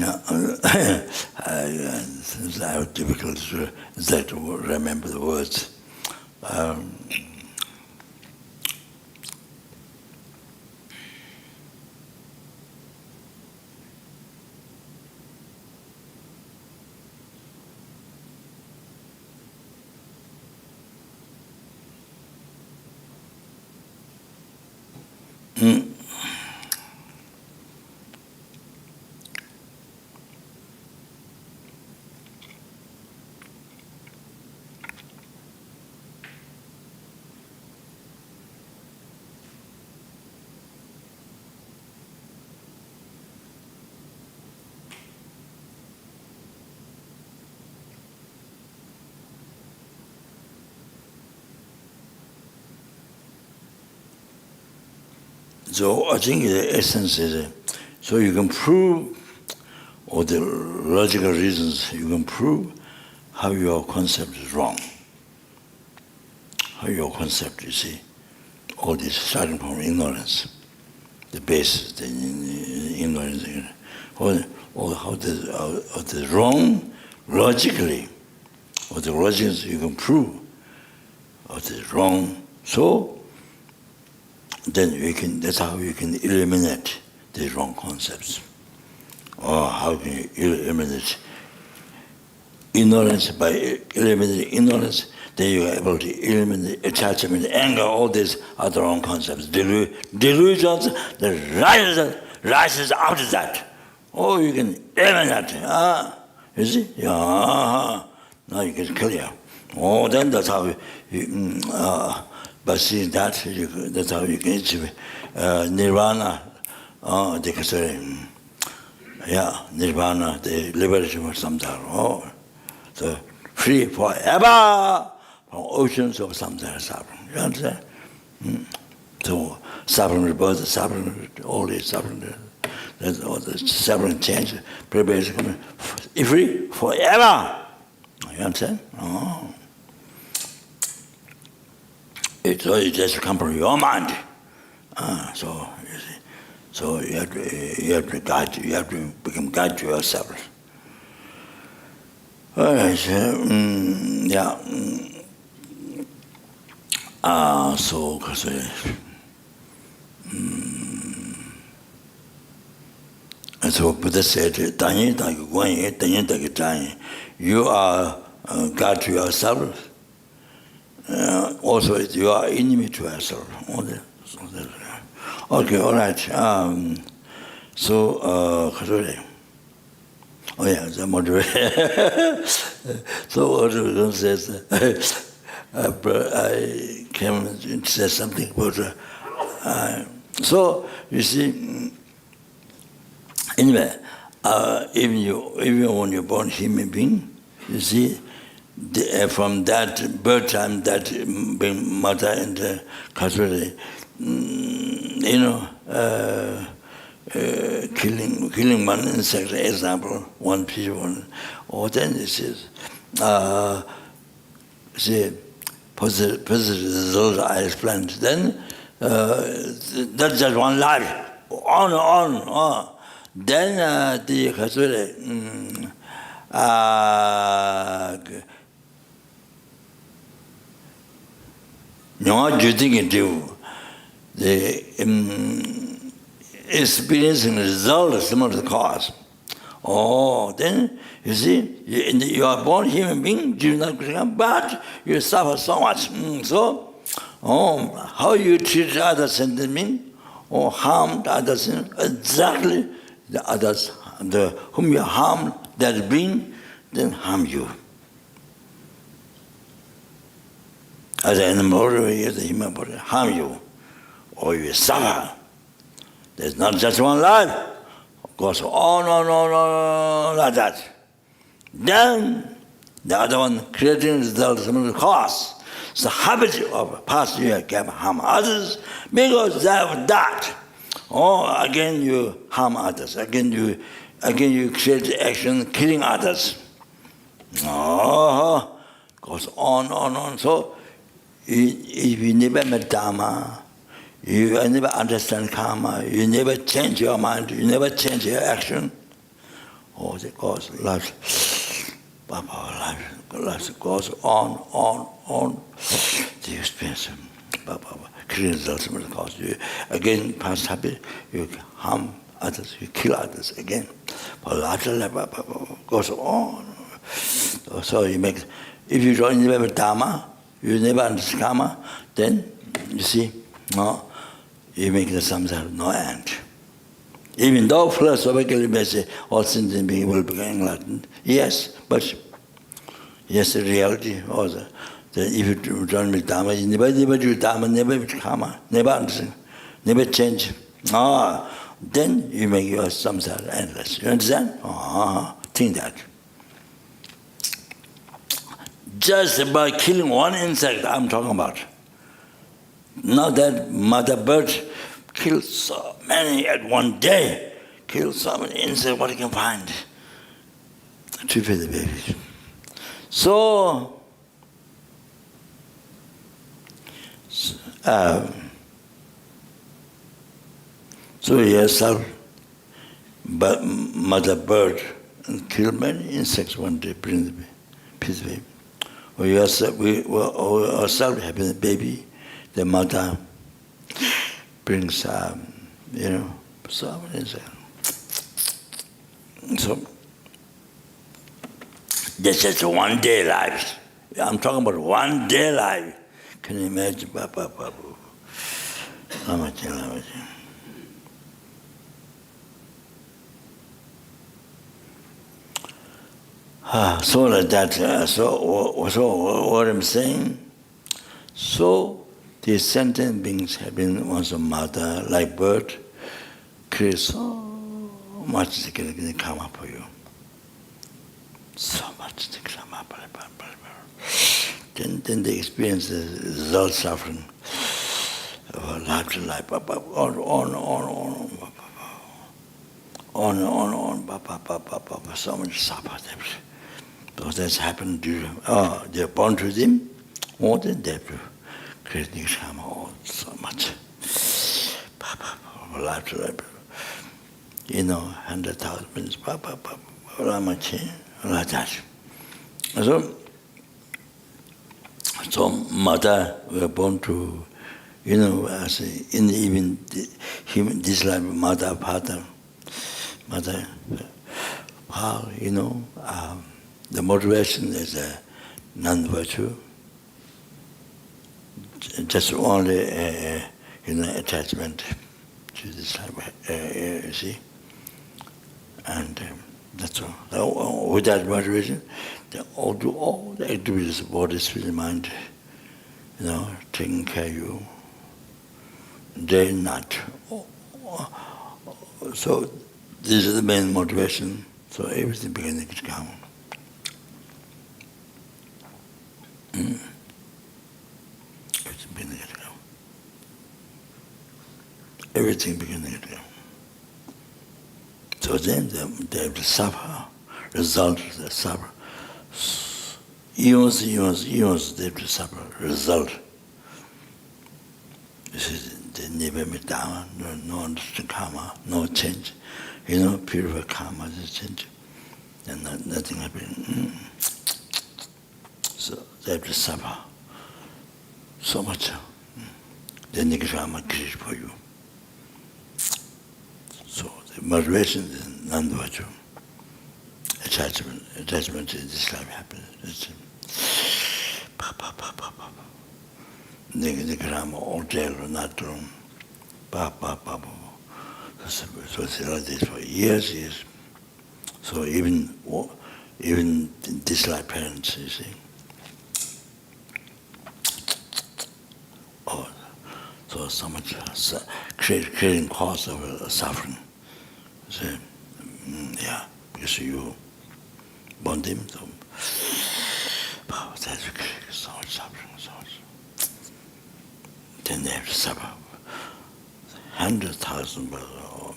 No, it's difficult to remember the words. So I think the essence is, so you can prove, or the logical reasons, you can prove how your concept is wrong. How your concept, you see, all this starting from ignorance, the basis, the ignorance, or how the wrong logically, or the logics you can prove, or the wrong. So then that's how you can eliminate the wrong concepts. Or how can you eliminate ignorance? By eliminating ignorance, then you are able to eliminate attachment, anger, all these are the wrong concepts. Delusions, the rises after that. Oh, you can eliminate it. You see? Yeah. Now you get clear. Oh, then that's how you by seeing that, that's how you can achieve nirvana. Nirvana, the liberation from samsara. Oh, so free forever from oceans of samsara suffering. You understand? So suffering rebirth, suffering, all this suffering, all the suffering change, preparation coming, free forever. You understand? Oh. It just comes from your mind. So you see, so you have to guide. You have to become guide to yourself. All right. Yeah. So so Buddha said, you are God to yourself. Also, you are enemy to yourself. Okay, all right. Oh yeah, the moderator. So Odin says, I came and said something about. So you see, anyway, even when you're born human being, you see, from that birth time, that being mother and casualty, killing one insect, example, one piece, or then this is, see, positive result I explained. Then that's just one life, on. Then the casualty, no judging into the experiencing result is similar to the cause. Oh, then you see, you are born human being, you not become, but you suffer so much. So, how you treat others and mean, or harm others, exactly the others, whom you harm, that being, then harm you. As an animal body, as a human body, harm you, or you suffer. There's not just one life. Of course, on, like that. Then the other one creating results from the cause. It's the habit of past you can harm others because of that. Or again you harm others. Again you create action killing others. Goes on. So if you never met dharma, you never understand karma, you never change your mind, you never change your action, Oh, it goes, life goes on. The experience, creates ultimate cause. You again past habit, you harm others, you kill others again. But life goes on. So you make, if you don't remember dharma, you never understand karma, then you see, no, you make the samsara no end. Even though philosophically may say all sentient beings will become enlightened, yes, but yes, the reality also that if you don't make dharma, you never do dharma, never make karma, never understand, never change. Then you make your samsara endless. You understand? Think that. Just by killing one insect, I'm talking about. Not that mother bird kills so many at one day, kills so many insects, what you can find to feed the babies. So yourself, but mother bird, and kill many insects one day, bring the peace baby. Or yourself having a baby, the mother brings, so many insects. So that's just a one day life. I'm talking about one day life. Can you imagine? Lama. So like that. So what I'm saying. So these sentient beings have been once a mother, like bird, create so much they can come up for you. So much they come up. Then they experience the result suffering. Life to life, on, so much suffer. Because that's happened to they're born to them, or then they create karma, so much. Life to life, 100,000 minutes, like that. So mother were born to, as in even human this life, mother, father, the motivation is a non-virtue, just only attachment to this life, you see, and that's all. With that motivation, they all do all the activities of body, spirit, mind, taking care of you, day and night. So this is the main motivation. So everything beginning to come. Everything beginning to come. So then they have to suffer. Result, they suffer. Eons, they have to suffer. Result. This is they never met dharma, no understand karma, no change. Purify karma, there's change. And nothing happened. So they have to suffer so much. Then the karma created for you. So the motivation is non-virtue. Attachment in this life happens. The karma all day or not wrong. So it's like this for years. So even this life parents, you see. So much creating cause of suffering. So, because you born them, so that's so much suffering, so much. Then they have to suffer 100,000 or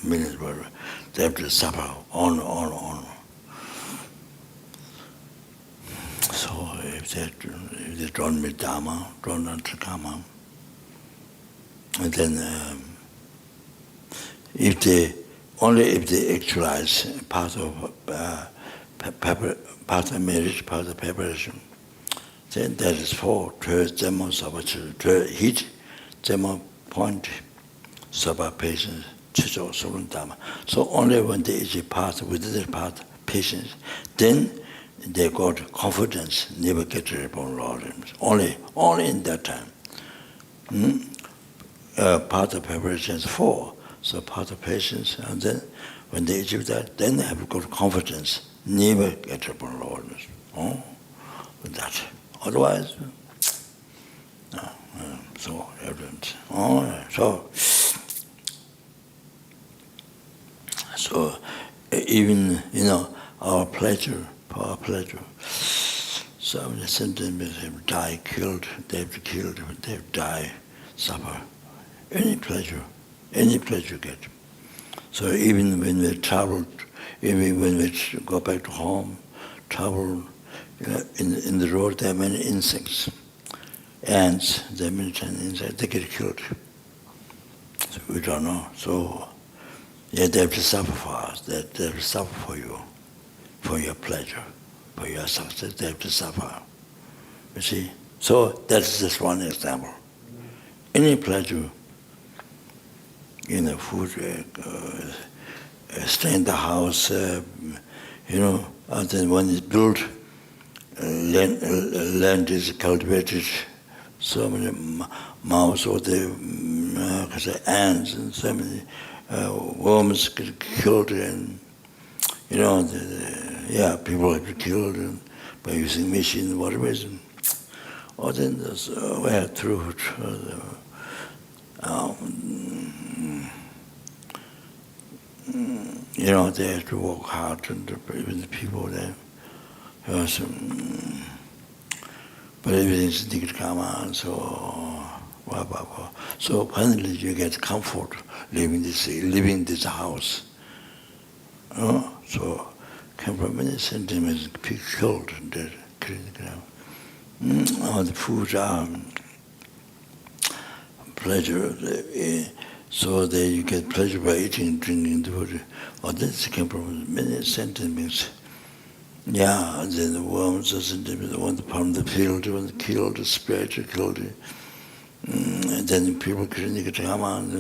millions, they have to suffer on. So if they don't meet dharma, don't understand karma, and then if they only if they actualize part of part of marriage, part of preparation. Then that is for dharma sopa heat, dharma point, sopa patience, chicho surun dharma. So only when there is a part within the part patience, then they got confidence, never get upon Lord. Only in that time. Part of preparation is 4, so part of patience, and then when they achieve that, then they have got confidence, never get upon Lord. With that. Otherwise, no. So evident. So even our pleasure. Some of the sentiments have died, killed, they've died, suffer. Any pleasure get. So even when we travel, even when we go back to home, travel, in the road there are many insects, ants, there are many insects, they get killed. So we don't know. So yeah, they have to suffer for us, they have to suffer for you, for your pleasure. For your success, they have to suffer. You see? So that's just one example. Any pleasure, food, stay in the house, and then when it's built, land is cultivated, so many mouse or the ants and so many worms get killed, and people have been killed by using machine, whatever. Or then there's through they have to work hard, and even the people there. But everything's nikama, and so finally you get comfort living this house. So came from many sentiments, people killed and dead, all the food, pleasure. So that you get pleasure by eating, drinking the food. Or this came from many sentiments. Yeah, and then the worms, the sentiments, the one from the field, the one killed, the spirit killed it. And then people couldn't come on,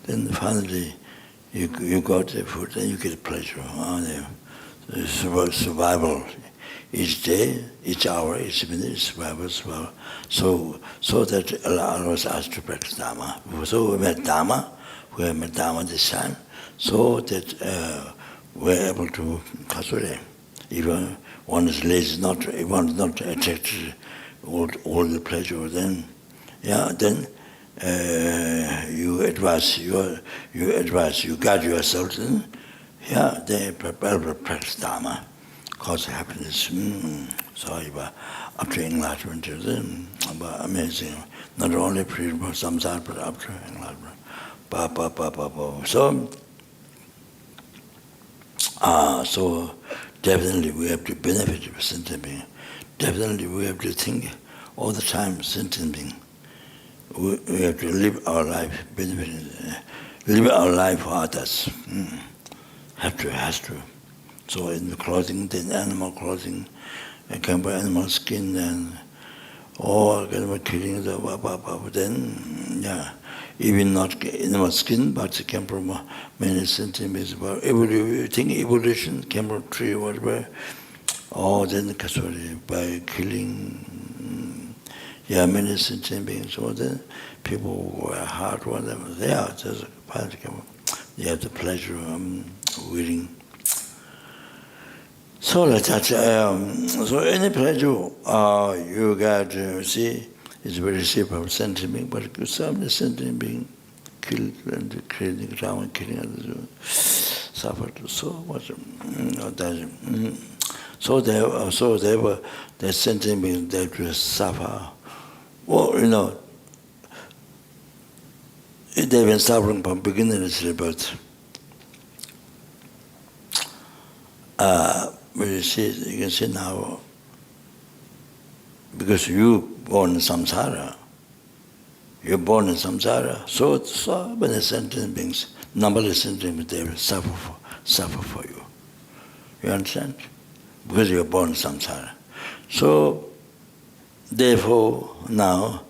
then finally you got the food, then you get pleasure. Survival. Each day, each hour, each minute, survival. So that allows us to practice dharma. So we met dharma this time, so that we're able to kasure. Even one is lazy, one is not attracted all the pleasure, then you advise, you guide yourself, then they prepare to practice dharma, cause happiness. So after enlightenment, then amazing. Not only freedom from samsara, but after enlightenment. So definitely we have to benefit from sentient being. Definitely we have to think all the time sentient being. We have to live our life benefiting, live our life for others. Has to. So in the clothing, then animal clothing, and can buy animal skin, and all animal killing, then even not animal skin, but it came from many sentiments about evolution came from tree, whatever. Then by killing, many sentient beings. So then people who are hard, whatever, just they have the pleasure of reading. So like that. So any pleasure you got, see, it's very simple sentient being, but some sentient being killed and killing others, suffered so much. So they were the sentient beings that will suffer. Well, they've been suffering from beginning of birth. You can see now, because you're born in samsara, so many sentient beings numberless sentient beings, they will suffer for you. You understand? Because you are born samsara. So, therefore now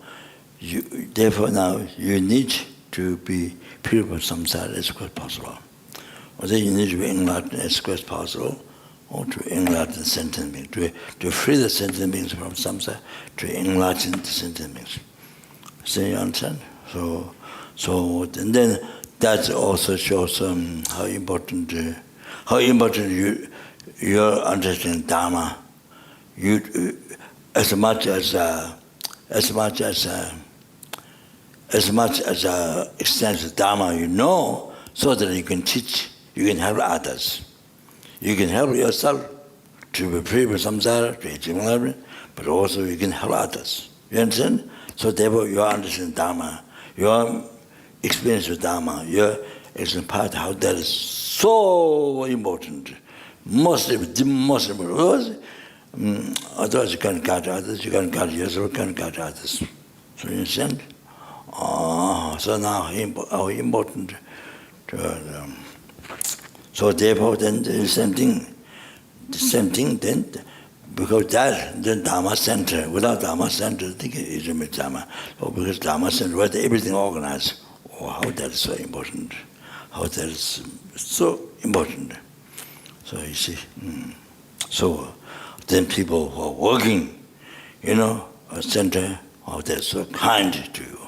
you need to be free from samsara as quick as possible. Or then you need to be enlightened as quick as possible, or to enlighten sentient beings, to free the sentient beings from samsara, to enlighten the sentient beings. So you understand? So and then that also shows how important your understanding dharma. You as much as extends the dharma you know, so that you can teach, you can help others. You can help yourself to be free from samsara, to achieve enlightenment, but also you can help others. You understand? So therefore your understanding Dharma, your experience with Dharma, your experience part how that is so important. Most important. Otherwise you can't guide others, you can't guide yourself, you can't guide others. So you understand? So now how important to so therefore then the same thing then, because that then Dharma Center, without Dharma Center, I think it is a Dharma. So because Dharma Center, where everything organized, how that is so important. How that is so important. So you see, so then people who are working, a center, how they're so kind to you.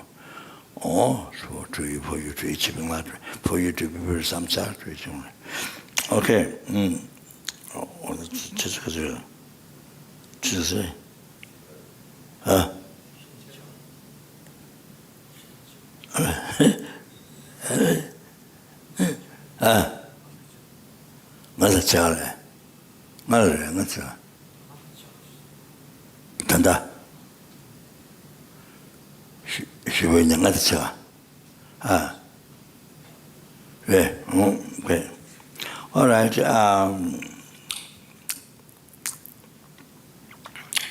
Or for you to achieve enlightenment, for you to be very samsara to achieve enlightenment. Okay. 맞아, 잘해. 말을 맞아. 간다. 시부인장 같아. 왜? 그래. All right.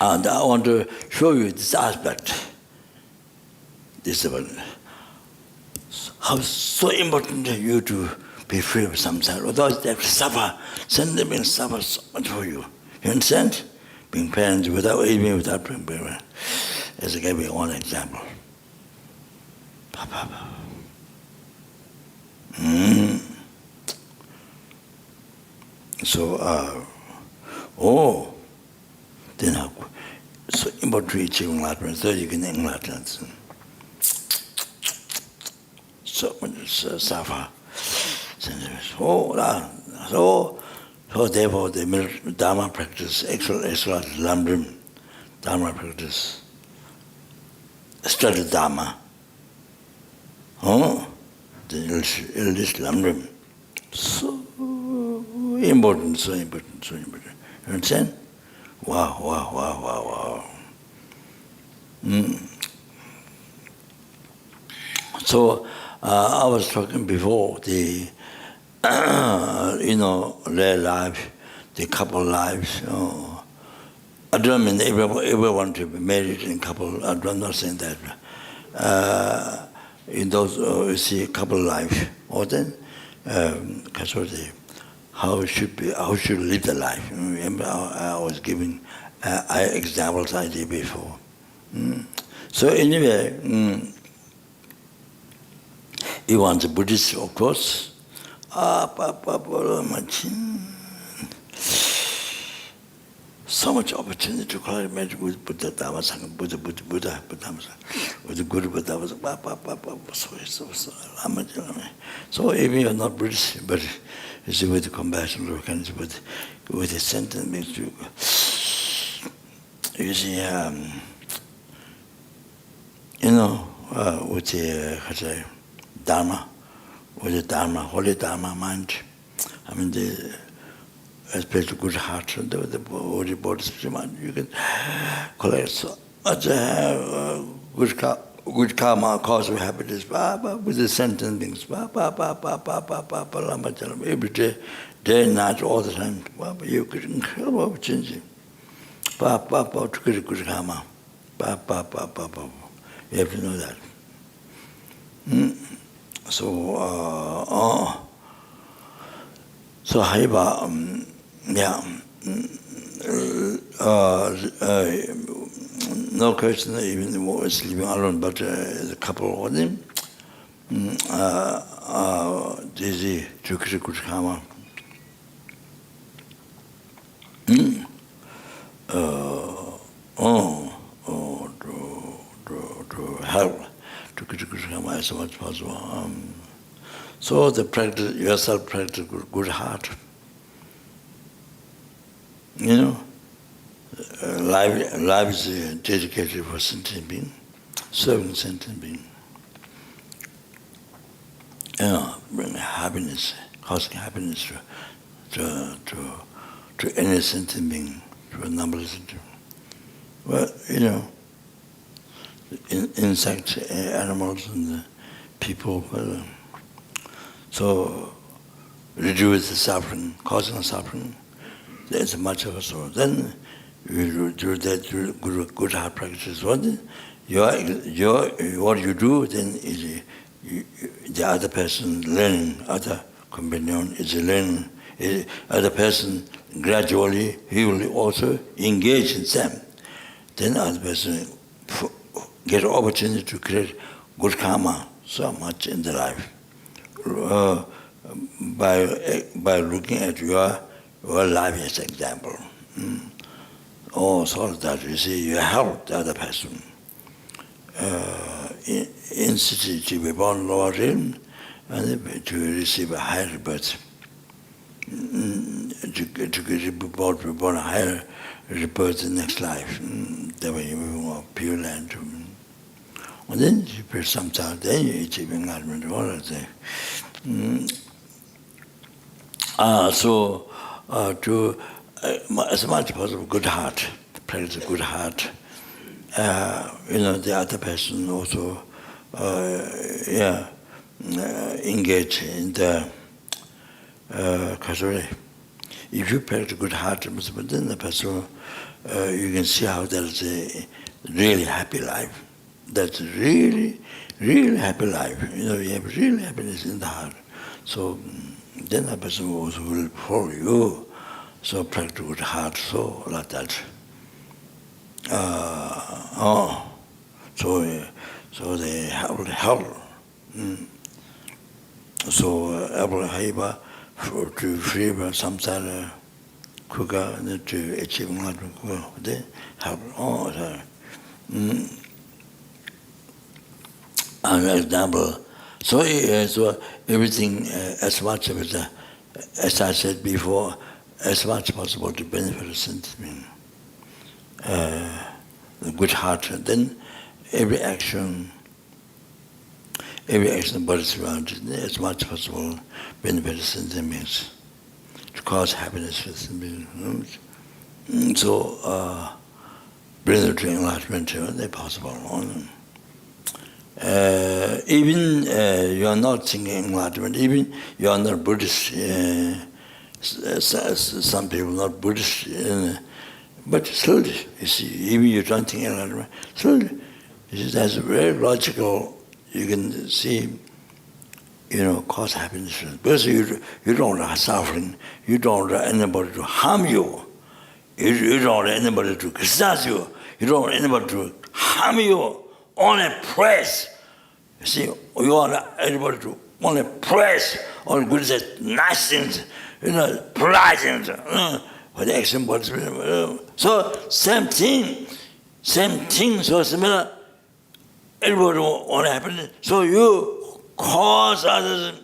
And I want to show you this aspect. This one. How so important to you to be free of samsara. Otherwise they have to suffer. Sentient beings suffer so much for you. You understand? Being parents without eating, without drinking. As I gave you one example. So, then how? So important to achieve enlightenment, so you can enlighten. So much suffer. So therefore the Dharma practice, extra Lamrim, Dharma practice, study Dharma. The eldest Lamrim. So important. You understand? Wow. So I was talking before the rare life, the couple lives. I don't mean everyone to be married in couple. I'm not saying that. In those you see couple life, or then how should live the life. Remember, I was giving examples I did before. So anyway, you want the Buddhist, of course. So much opportunity to collaborate with Buddha, Dharma, Sangha, Buddha, with the Guru, Buddha, so even you're not Buddhist, but you see with the compassion, with the sentence means you see, with the Dharma, holy Dharma mind. I mean, especially good heart, the holy Buddhist mind, you can collect so much good karma, cause of happiness, with the sentient beings, every day, night, all the time, you get incredible opportunity. To get good karma. You have to know that. So Haiba, no question even was living alone, but the couple of them, Daisy Chukri Kuchkama, to help to Kuchkama as much as possible. So the practice, yourself practice good heart. You know, life is dedicated for sentient being, serving sentient being. Bring happiness, causing happiness to any sentient being, to a number of sentient. Well, you know, insects, animals, and people. So reduce the suffering, causing suffering. There's much of a soul. Then you do that through good heart practice. What you do then is the other person learning, other companion is learning. Other person gradually he will also engage in them. Then other person get opportunity to create good karma so much in the life. By looking at your life as example. So that you see, you help the other person. Institute to be born lower realm and to receive a higher birth. To be born a higher rebirth in the next life. That way you will pure land. And then you pay some time, then you achieve enlightenment. All of that. To as much as possible, good heart, practice a good heart. The other person also, engage in the if you practice good heart, then the person, you can see how that is a really happy life. That's really, really happy life. You have real happiness in the heart. So then the person also will follow you. So practice good heart, so like that. So they help. So Haiba to free samsara quicker to achieve enlightenment. They help all that. An example. So everything, as much of it, as I said before, as much as possible to benefit the sentiment, the good heart. Then every action body surrounded, as much as possible benefit the sentiments, to cause happiness for the sentiments. So bring them to enlightenment, they're possible. Even you are not thinking enlightenment, even you are not Buddhist, some people not Buddhist, but still, you see, even you don't think enlightenment, still, that's very logical. You can see, cause happiness. Because you don't want suffering, you don't want anybody to harm you, you don't want anybody to criticize you, you don't want anybody to harm you. Only praise. You see, you want everybody to only praise, only good says nice things, polite things, for the action bodies. So same thing, so similar. Everybody want happiness. So you cause others,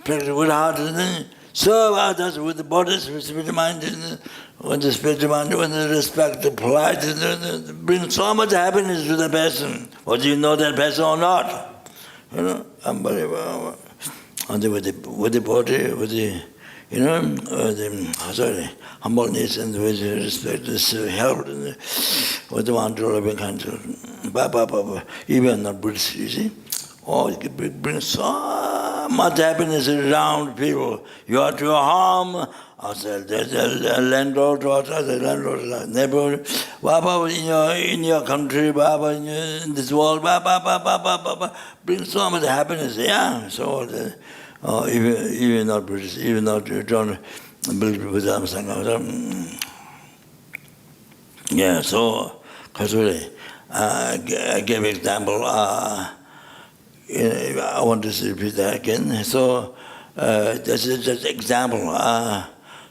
practice with heart, and then serve others with the bodies, with the mind, with the spiritual mind, with the respect, the polite, bring so much happiness to the person, whether you know that person or not. Unbelievable. And with the body, with the, humbleness and with the respect, this help, with the one to loving kind even not Buddhist, you see. You can bring so much happiness around people. You are to harm. There's a landlord, the landlord, neighbor, in your country, in this world, bring so much happiness. Yeah, so even not British, even not you don't believe Buddha Sangha. Yeah, so Kasuri, I gave example. I want to repeat that again. So this is just example.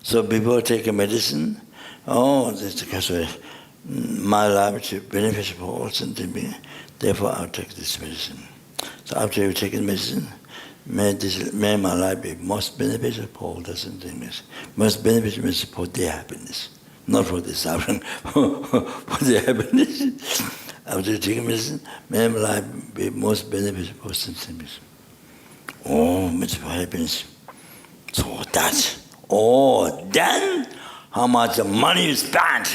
So before taking medicine, this is my life is beneficial for all to me. Therefore, I'll take this medicine. So after you take medicine, may my life be most beneficial for all the sentiments. Most beneficial is for their happiness, not for the suffering, for their happiness. After taking medicine, may my life be most beneficial for sentiments. Much for happiness. So that's then how much money you spent?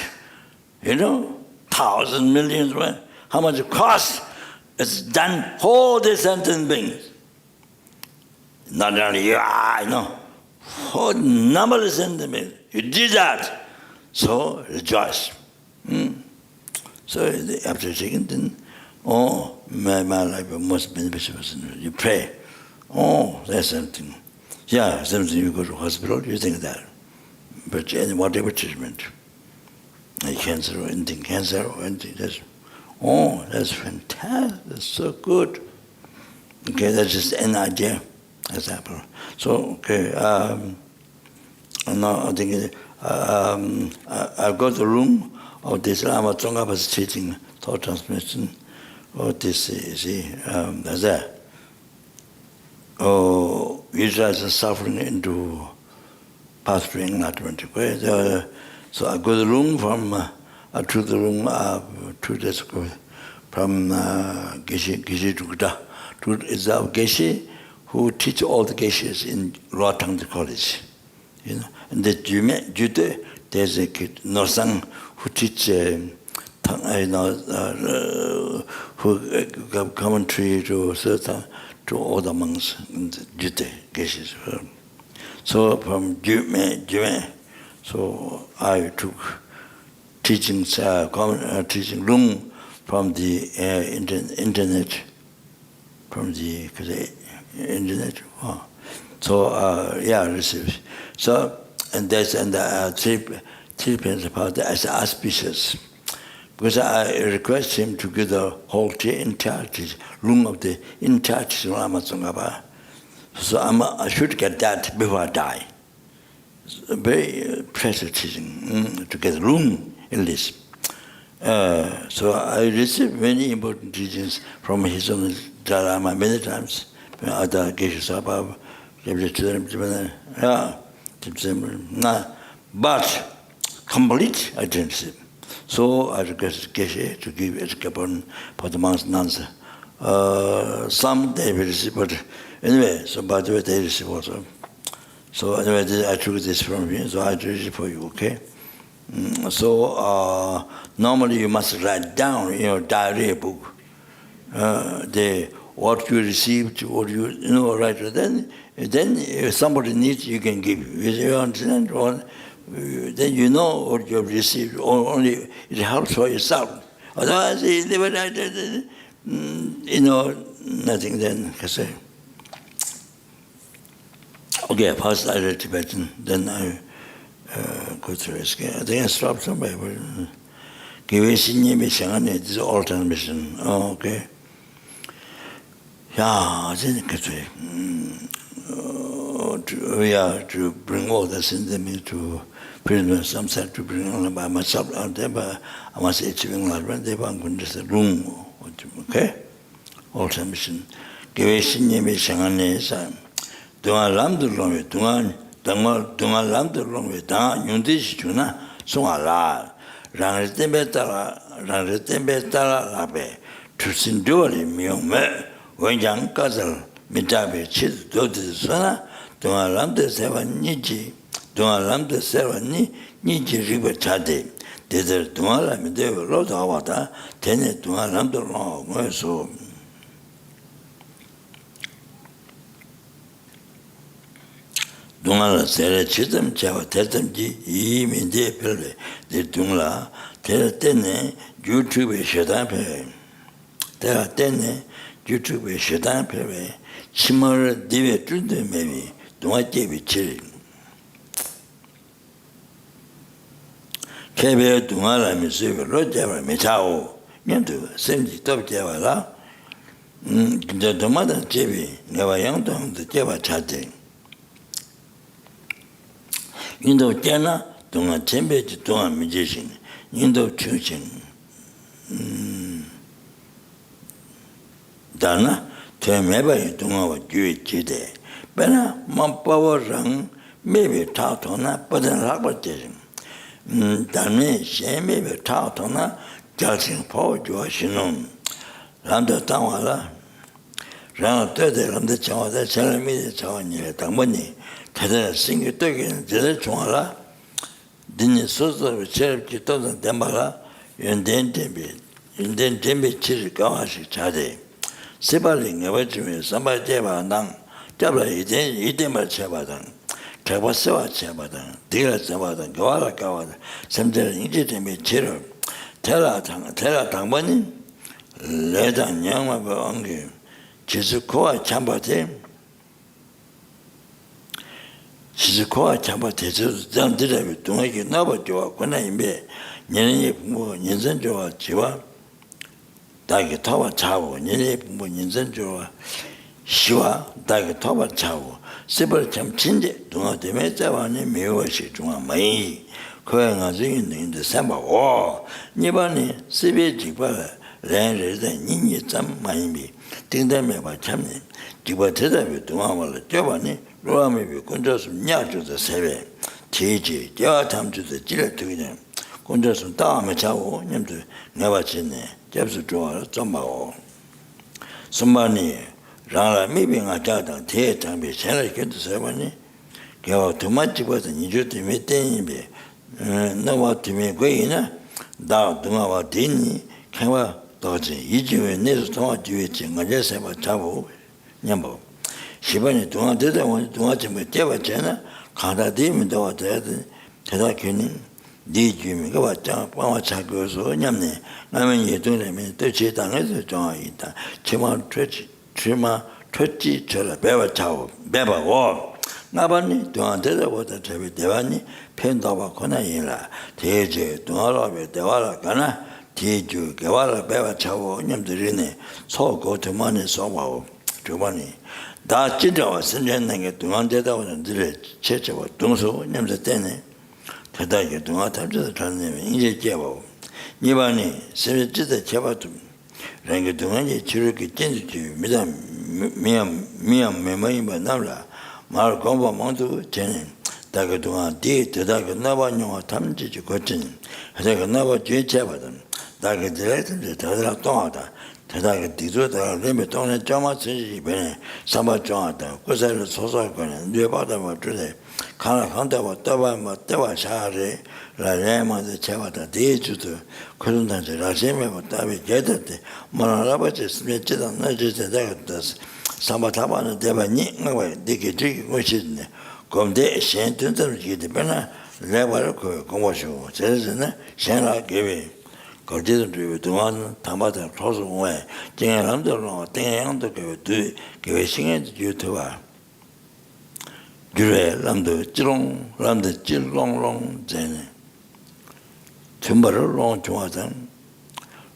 You know, thousands, millions, right? How much it costs? It's done all the sentient beings. Not only you, I know. Whole numberless sentient beings. You did that. So rejoice. So after taking, then, my life most beneficial. You pray. There's something. Yeah, something you go to hospital, you think that. But whatever treatment, like cancer or anything, that's fantastic, that's so good. Okay, that's just an idea, example. So, okay, now I think I got the room of this Lama Zopa was teaching thought transmission, or this, that's that. Visualize the suffering into path to enlightenment. So I go to the room to the room 2 days ago from Geshe to Gita. It's our Geshe who teach all the Geshes in Roatang College. You know, and the Jude, there's a kid, Norsang, who teach who give commentary to certain to all the monks in the Jute cases. So from Jume, so I took teaching room from the internet, from the internet. So received. So and there's three pence about that as auspicious. Because I request him to give the whole entire room of the entire Lama Zopa. So I should get that before I die. It's a very precious teaching to get room in this. So I received many important teachings from his own dharma many times. Other Geshe Sapa, but complete I didn't see. So I requested Geshe to give it for the monks and nuns. Some they will receive, but anyway, so by the way they receive also. So anyway, I took this from him, so I did it for you, okay? So normally you must write down in your diary book what you received, what you right? Then if somebody needs, you can give. You understand? Or, then you know what you have received. Or only it helps for yourself. Otherwise, nothing. Then I say. Okay, first I read Tibetan, then I go through it. I think I stopped somewhere. This is all transmission. Okay. Yeah, to bring all this in them to prison samsara, to bring all by myself out there, but I must achieving enlightenment, therefore I'm going to say room. Okay? All transmission. Dunga lamdu longwe, dunga lamdu longwe, danga nyundi shi chuna, sunga la, rangri tembe tala labe, tusin duwali miyong me, wenjang kazal, mitabe chid dodi suna, dunga lamdu sewa niji riba chade, dedar dunga lamdu dewa loda awata, tene dunga lamdu longwe so. 동아라 세례 치점 제와 대점지 이민제 별래 내 동라 대 때네 유튜브에 셔다페 대가 때네 유튜브에 셔다페 치마를 디베 줄데 매비 동아께 비치 개별 동아라면서 로제와 메차오 년도 생지 dob제와라 근데 도마다 제비 내가 양도도 제와 차대 인도 째나 동안 쳔베지 동안 미제신 인도 추신 다나 테메바이 동아와 규에 지대 베나 만파워랑 메베 타토나 버든 라버제 다네 셰메베 타토나 자신 포조시는 란도 땅와라 란 때들 란도 차와다 사람이 차원이 당번이 대대 생기 되게 제대 좋아라 dinni sozo cherki todan demara yenden dembe chiri kawashi chade sebali ngawachime samba jeba nang jabla idema chebadan jaba sewa chebadan diga chebadan gawara kawada samjara inji dembe chiro tera tangbani ledan nyangma ba angi jisu kowa chambate 시즈코와 잡아 대저 장들에 동에게 나버 좋아 권한임에 년이 뭐 인생 좋아 지와 다게 타와 차고 년이 뭐 인생 좋아 시와 다게 타와 차고 세벌 참 진제 동아 때문에 자와니 매워시 중앙 많이 거행아 중인데 삼바 오 니바니 세베 지바 렌레데 니니 참 많이 비 등담에 봐 참네 지바 대답이 동아말 쪄바니 로아메비 군자스 냐주의 세베 제지 저 탐주의 지를 두기는 군자스 다음에 자고 님들 내가 지네 접수 좋아 좀 봐오 선반이 라라 미빙아 자다 대장비 전에 견도 세바니 개와 도마치고서 니주도 메테니비 너와 팀에 거이나 다 동아와 되니 개와 도지 이주에 내서 도와주에 증거제 세바 자고 냠보 시반이 동안 되다 보니 동안 좀 때봤잖아. 가다 되면 더 돼야지. 대답하니 네 주민가 왔자 빵와 차고서 냠네. 나면 예전에면 또 제당에서 좋아 있다. 제만 퇴치 저라 배워 차고 배워고. 나반니 동안 되다 보다 저비 대반니 팬다바 코나이라. 대제 동아라베 대와라 가나. 대주 개와라 배워 차고 냠들이네. 소고트만에 소바오. 주반이 다 진짜와 선전한 게 동안되다고 늘에 최초와 동서 냄새 때네 대다게 동안 탐져서 찾는 이제 제법 니반이 세르지다 제법도 랭게 동안이 저렇게 찐지 미ям 메모이 만나라 말 공부 모두 되는 다게 동안 뒤 대다게 나반용아 탐지지 거친 하다가 나바 죄 제법은 다게 들었는데 다들 동하다 대다게 뒤로다 레메 동네 점아 쓰지 베네 삼바 좋아다 고사를 소소할 거는 뇌바다만 주네 가나 한다고 떠봐마 떠봐 샤레 라레마데 제와다 대주도 그런 단지 라제메고 답이 제대데 말아라버지 스메지다 나지다 내가 삼바 타바는 대바니 나와 되게 되게 멋있네 검대 신든들 이게 베나 레바를 그 공부하시고 제대로는 신라 개비 거제도 동안 담아다 소소해 제랑도 땡양도 그 신의 유튜브와 주례 람도 찌롱 람도 찔롱롱 제네 정말로 롱 좋아하던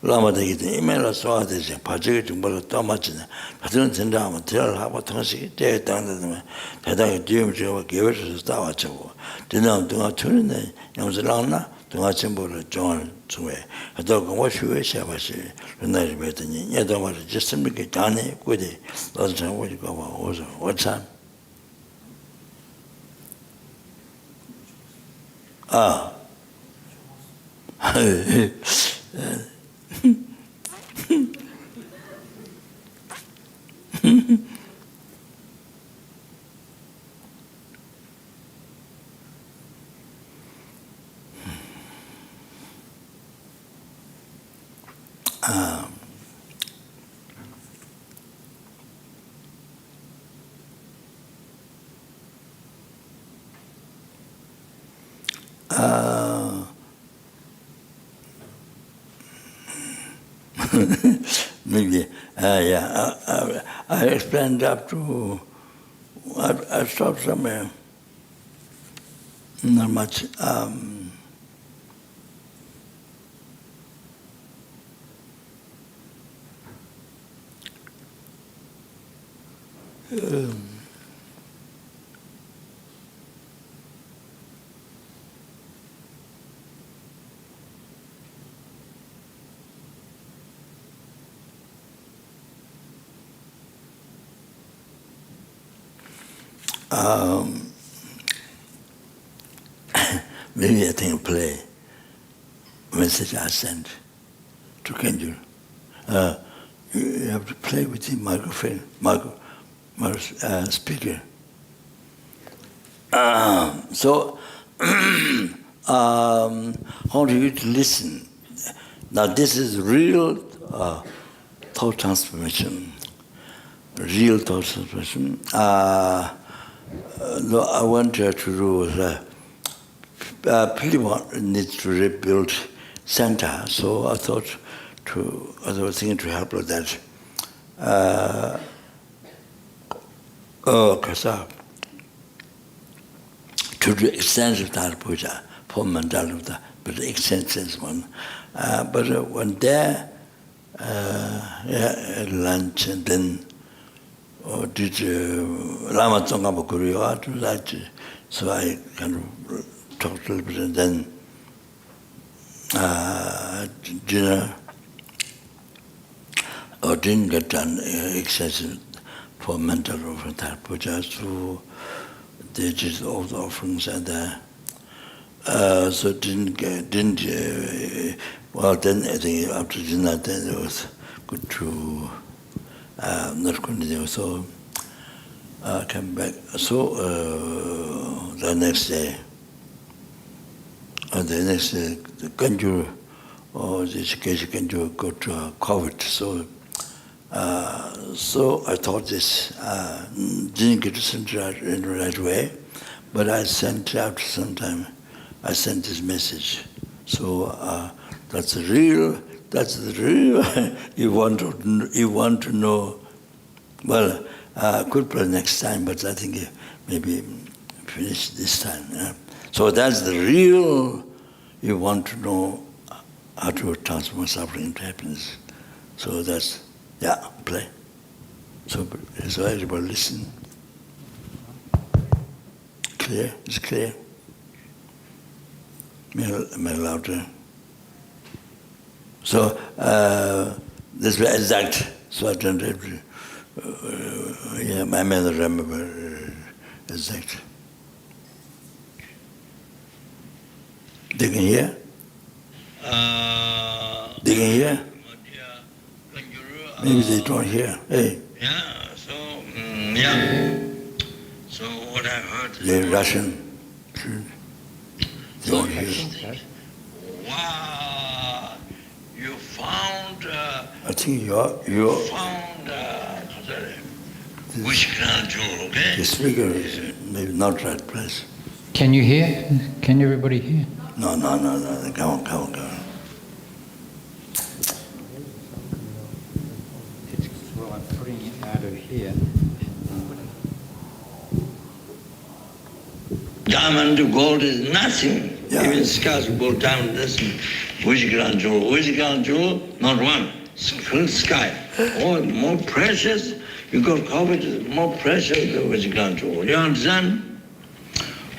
라마데기 이메일을 써야 되지 바지게 정말로 또 맞지네 같은 전자하면 대화를 하고 통시 때 당대면 대단히 뒤에 저 개월에서 싸웠죠 지난 동안 처음에 영수랑나 동아 전부를 정을 주에 또 공부 쉬어 샤바시 그날 배더니 얘도 말이 just 전에 고대 너도 참 보니까 봐 어참 아 Maybe, I explained up to, I stopped somewhere, not much. Maybe I think play message I sent to Kenju. You have to play with the microphone, speaker. So, how do you listen? Now this is real thought transformation. Real thought transformation. No, I want to do people need to rebuild center, so I thought I was thinking to help with that. To do extensive Dharma puja for mandala, but extensive one. But one day, at lunch, and then did Lama Zopa Rinpoche, so I kind of talked a little bit, and then dinner, or didn't get done excessive for mental over Dharma puja, so they just all the offerings are there. So well then I think after dinner then it was good to not continue, so I came back. So the next day, the Kanju, or the Kanju got COVID, so I thought this, didn't get to send it in the right way, but I sent after some time, I sent this message. So that's the real, you want to know, well, I could play next time, but I think maybe finish this time. Yeah? So that's the real, you want to know how to transform suffering into happiness. So that's, play. So everybody listen. Clear? It's clear? Am I louder? So this is exact. So I don't have to, I may not remember exact. They can hear? They can hear? Maybe they don't hear. Hey. So what I heard. They're Russian. They don't hear. Wow, you found. I think you found. Which country? Okay. The speaker is maybe not right place. Can you hear? Can everybody hear? No. Go on. Well, I'm putting it out of here. Diamond to gold is nothing. Yeah. Even skies will go down this. Which grand jewel? Which grand jewel? Not one. Sky. Oh, more precious. You got covered more precious than which grand jewel. You understand?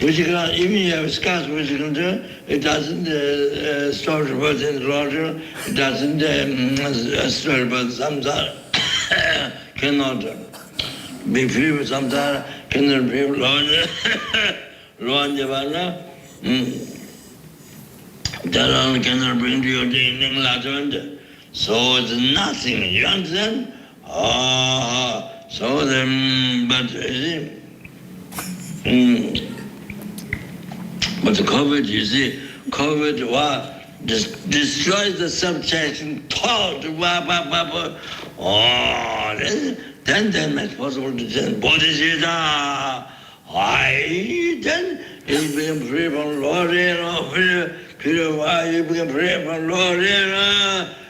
Which grand, even you have skies, which grand jewel, it doesn't store about in the larger. It doesn't store about samsara. Cannot be free with samsara. Cannot be larger. That cannot bring to your enlightenment. So it's nothing, you understand? So then, but you see, but the COVID, you see, COVID destroys the subtraction thought. Then it's possible to send Bodhisattva. Then You become free from Lord, purify, you become free from Lord,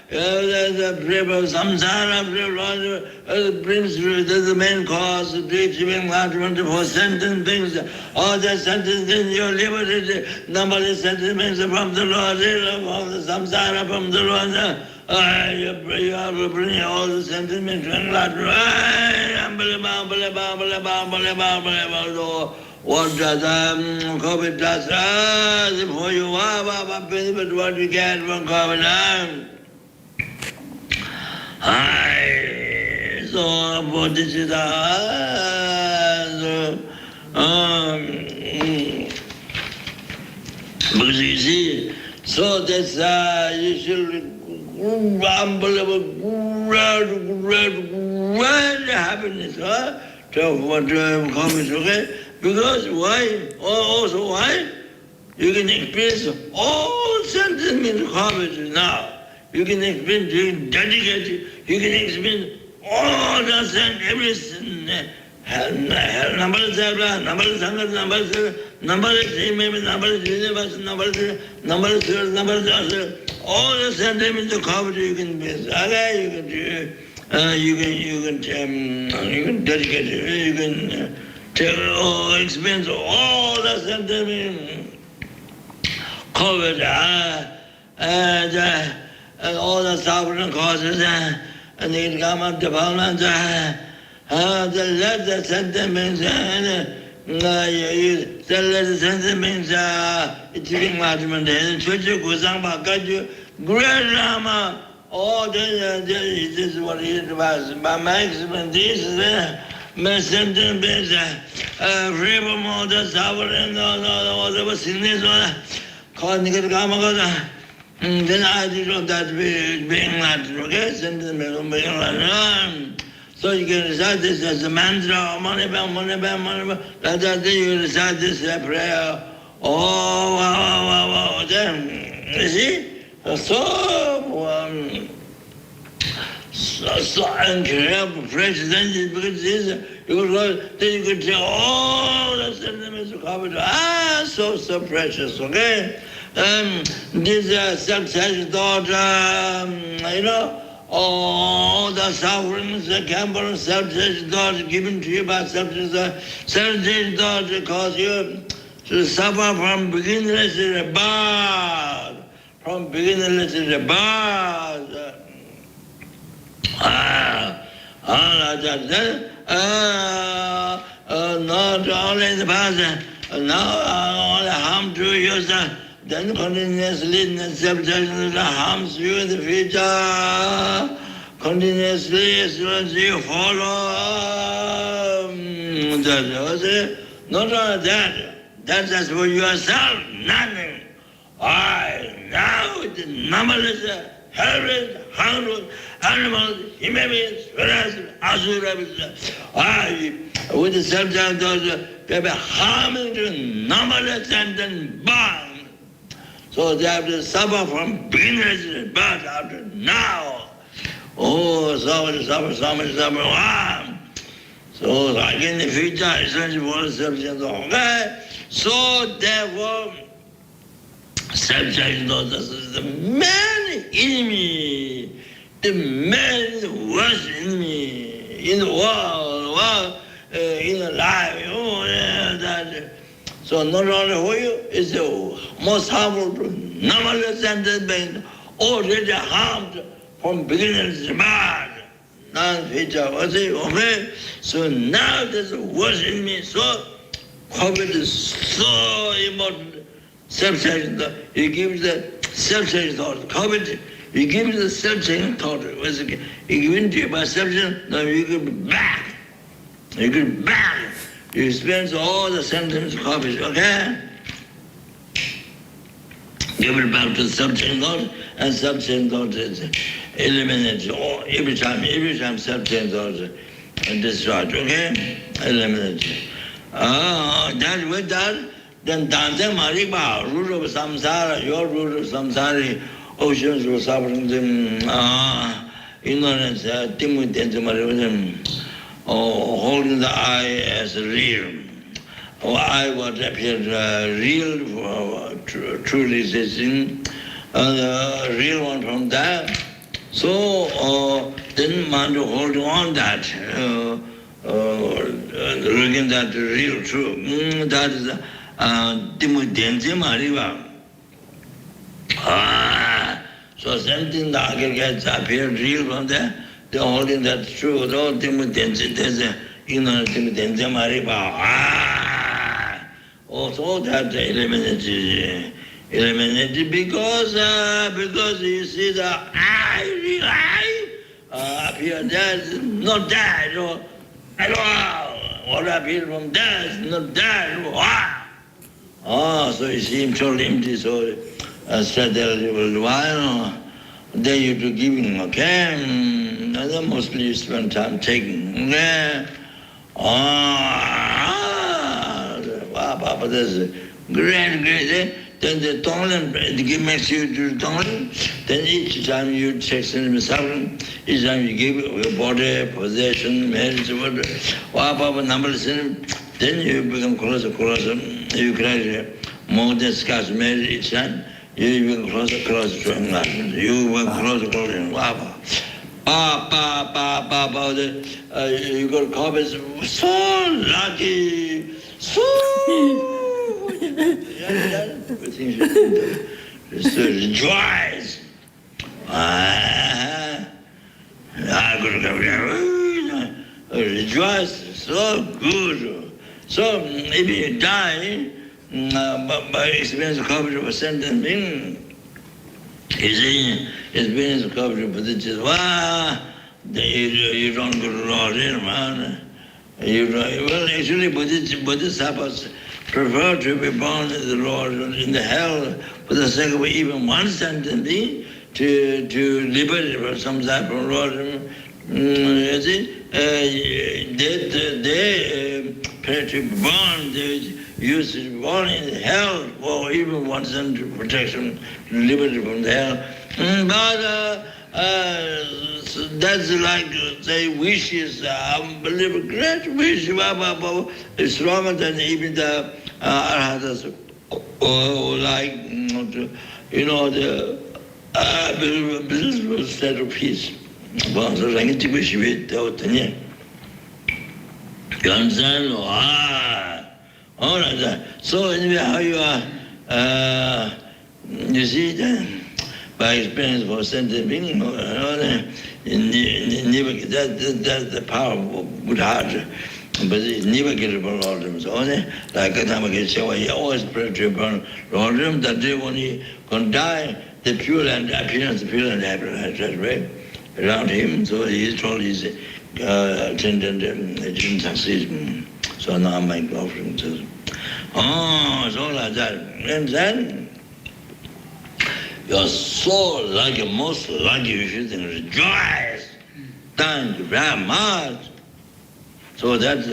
the free from samsara, free from Lord, brings through, that's the main cause, the achieving enlightenment for sentence things, all the sentence things, your liberty, number of sentiments from the Lord, from the samsara, from the Lord, you are bringing all the sentiments to enlightenment. What does COVID does? Before you are, but what you get from COVID? So, what this is because you see, so that's you should great happiness, to what comes, okay? Because why? Also why? You can experience all sentiments of habits now. You can experience, you can dedicate, you can experience all the sense, everything. Number of Sabra, number of Sangat, number of Srimim, number of universe, number of Surs, number of all the sentiments of habits you can experience. Okay, you can dedicate, you can experience all the sentiments, COVID, and all the suffering causes, and the common development, the letter sentiments, the sentiments, achieving enlightenment, and Chuchu Kusang Bakaju, great Lama, all this is what it was. By my experience, this is my sentiments, free from all the suffering, all the sickness, called Nikita Kamagoda. Then I did that being enlightened, okay? Sentiments of being enlightened. So you can recite this as a mantra, money bam. Like that, you recite this prayer. Oh, wow. Then, you see? So incredible, precious energy, because then you could say all the sentiments of Kabbalah. So precious, okay? This success daughter, all the sufferings, the camper, success daughter given to you by success daughter cause you to suffer from beginningless to the birth, from beginningless to the birth. Not only the past, now only harm to yourself, then continuously subjection harms you in the future. Continuously, as soon as you follow, not only that, that's just for yourself, nothing. Now the numberless, helpless, hungry animals, human beings, asuras, with the subject of they be harming to numberless and then born. So they have to suffer from beginners to birth after now. Oh, so much suffer. Wow. So like in the future, essentially for the subject, okay? So therefore, subject is the main enemy, the main worst enemy in the world, in the life. That. So not only for you, it's the most harmful to numberless sentiments already harmed from beginnings to birth. Non-future, okay? So now there's a worst enemy. So COVID is so important. Self-centered thought. He gives the self-centered thought. COVID, he gives the self-centered thought. He gives to you by self-centered, now you give back. You give back. You experience all the sentiments of COVID, okay? Give it back to the self-centered thought, and self-centered thought is eliminated. Every time self-centered thought is destroyed, okay? Eliminated. That with that, then Dante Mariba, root of samsara, your root of samsara, oceans of suffering, ignorance, holding the I as real. I was appeared real, truly existing, real one from that. So then man to hold on that, looking at the real truth. That is Timu Denzi Mariva. So something that gets appeared real from there, they're holding that truth. Oh, Timu Denzi, there's a Timu Denzi Mariva. Oh, so that eliminated because you see the real I appear there is not there at all. What appears from there is not there. So you see him so empty, so sat there a little while. Then you do giving, okay? And then mostly you spend time taking. Okay? Papa, there's great. Then the Tonglen makes you do Tonglen. Then each time you take some suffering, each time you give your body, possession, marriage, whatever, numbers, then you become closer. You create more than scarce marriage each time. You become closer to enlightenment. You become closer, whatever. You got copies, so lucky, so rejoice. Rejoice, so good. So if you die by experience of coverage of a sentence being, experience of coverage of Buddhism, you don't go to Lord, man. Well, actually, Bodhisattvas prefer to be born in the Lord in the hell for the sake of even one sentence to liberate from samsara from Lord. You see, they prefer to be born, they used to be born in hell for even one sentence protection, liberty from the hell. But so that's like, say, wishes, unbelievable, great wish, it's stronger than even the arhatas, like, the blissful state of peace. You understand? All right. So anyway, how you are, you see then, by experience for sentient being, that's the power of good heart. But it's never get upon Lord Him. So like a time he always prayed to upon Lord Him that day when he can die, the pure and appearance, the pure and happiness, right? Around him, so he told his attendant it didn't succeed. So now I'm making offering to him. So like that. And then you're so lucky, most lucky, you should rejoice. Thank you very much. So that's,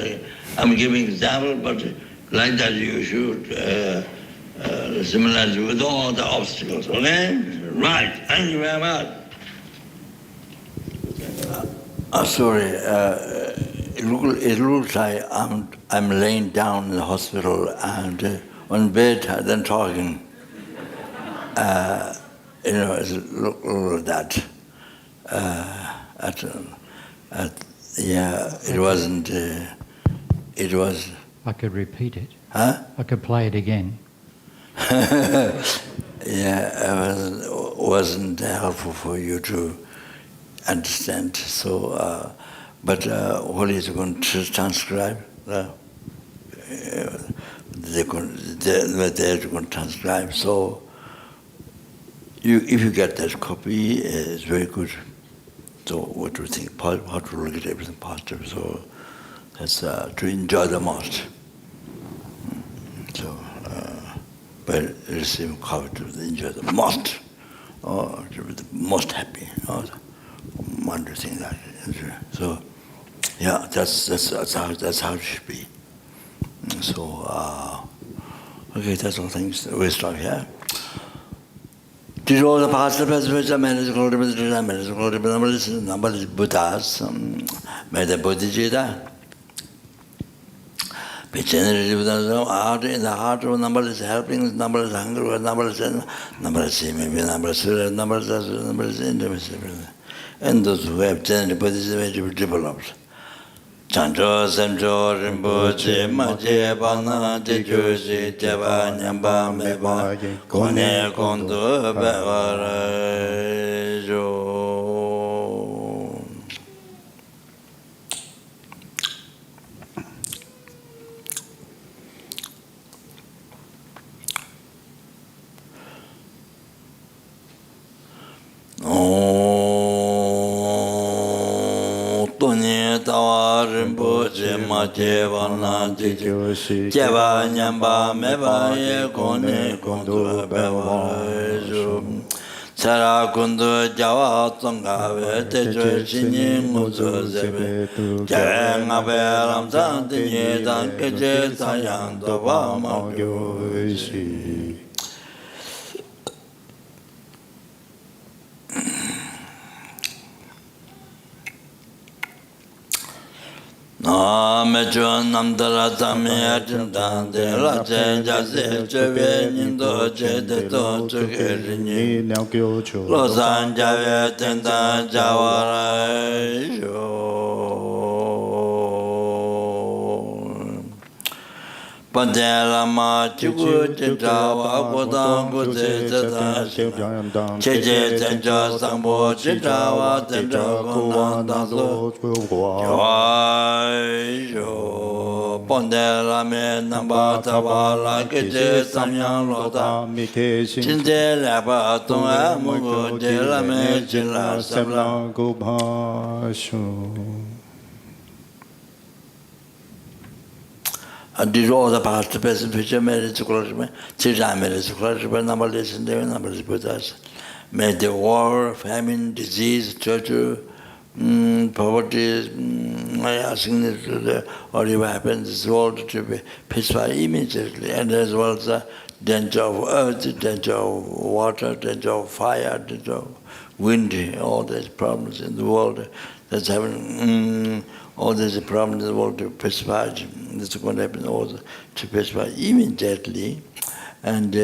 I'm giving example, but like that you should similarly with all the obstacles, okay? Right, thank you very much. Sorry, it looks like I'm laying down in the hospital and on bed then talking. It's look like that. It wasn't. It was. I could repeat it. Huh? I could play it again. It wasn't helpful for you to understand. So, but what is going to transcribe? They're going to transcribe. So, if you get that copy, it's very good. So, what do you think? How to look at everything positive? So, that's to enjoy the most. So, but receive cover to enjoy the most, or to be the most happy. Wonderful thing like that. So, yeah, that's how it should be. So, okay, that's all things. We'll start here. Did all the past Buddhas, Be generative in the heart of numberless helpings, numberless hunger, numberless maybe numberless intimacy. And those who have generative Buddhism developed. Chancho Samcho Rinpoche Maje Bana Jejushi Jeva Nyamba Meba Kone Kondo Bevara Jo. Tawa Rinpoche Maje Bana Jejushi Jeva Nyamba Meba Kone Kondo Bevara Jo. Sara Kundu Java Tonga Tejo Shini Muzo Zebe Jaren Abe Ramzan Tinye Dan Keje Sayang Doba Magyoshi. Mecho Namdara Tami Ajindan De La Chen Jase Cheve Nindo Che De To Chuke Rinyi Lo San Jave Tenda Jawara Sho Pante Lama Chiku Chitrawa Kodang Kuse Cheta Shima Cheche Tencha Sangpo Chitrawa Tencha Kuwan Tanso Jawai Sho Pante Lame Namba Tawa Keche Samyang Lota Chinte Lapa Tunga Mungu Je Lame Chila Sabla And these all the past person which are married to Krishna, Chitra married to Krishna, number listen there, number Buddhas. May the war, famine, disease, torture, poverty, asking this to the whatever happens, this world to be peaceful immediately, and as well as the danger of earth, danger of water, danger of fire, danger of wind, all these problems in the world that's having. All these problems in the world to pacify, this is going to happen also to pacify immediately. And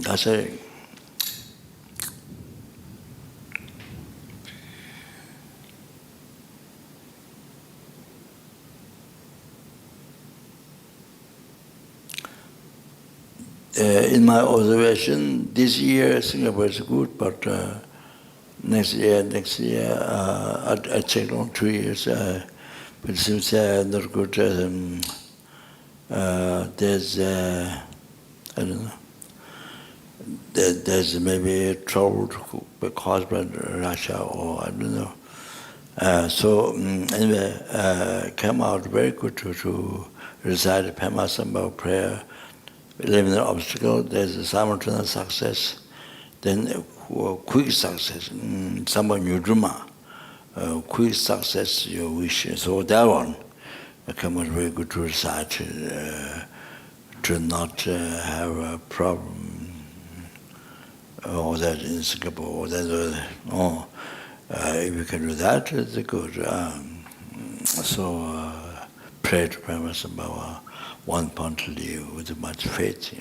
I say, in my observation, this year Singapore is good, but next year, I checked on 2 years, but it seems not good. There's, I don't know, there's maybe trouble caused by Russia or I don't know. So anyway, came out very good to recite Pema Sambhava prayer, eliminate the obstacle. There's a simultaneous success. Then quick success, someone you dream, quick success your wish. So that one came out very good to recite, to not have a problem, or that in Singapore, or that, if you can do that, it's good. So pray to Brahma Sambhava one pointedly with much faith.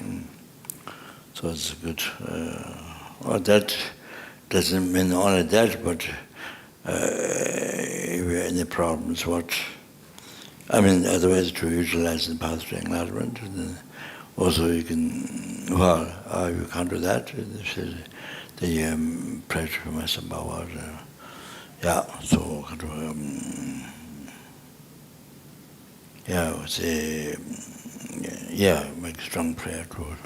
So it's good. Well, that doesn't mean only that, but if you have any problems, otherwise to utilize the path to enlightenment, then also you can, if you can't do that, the pressure from Sambhava, make strong prayer to it.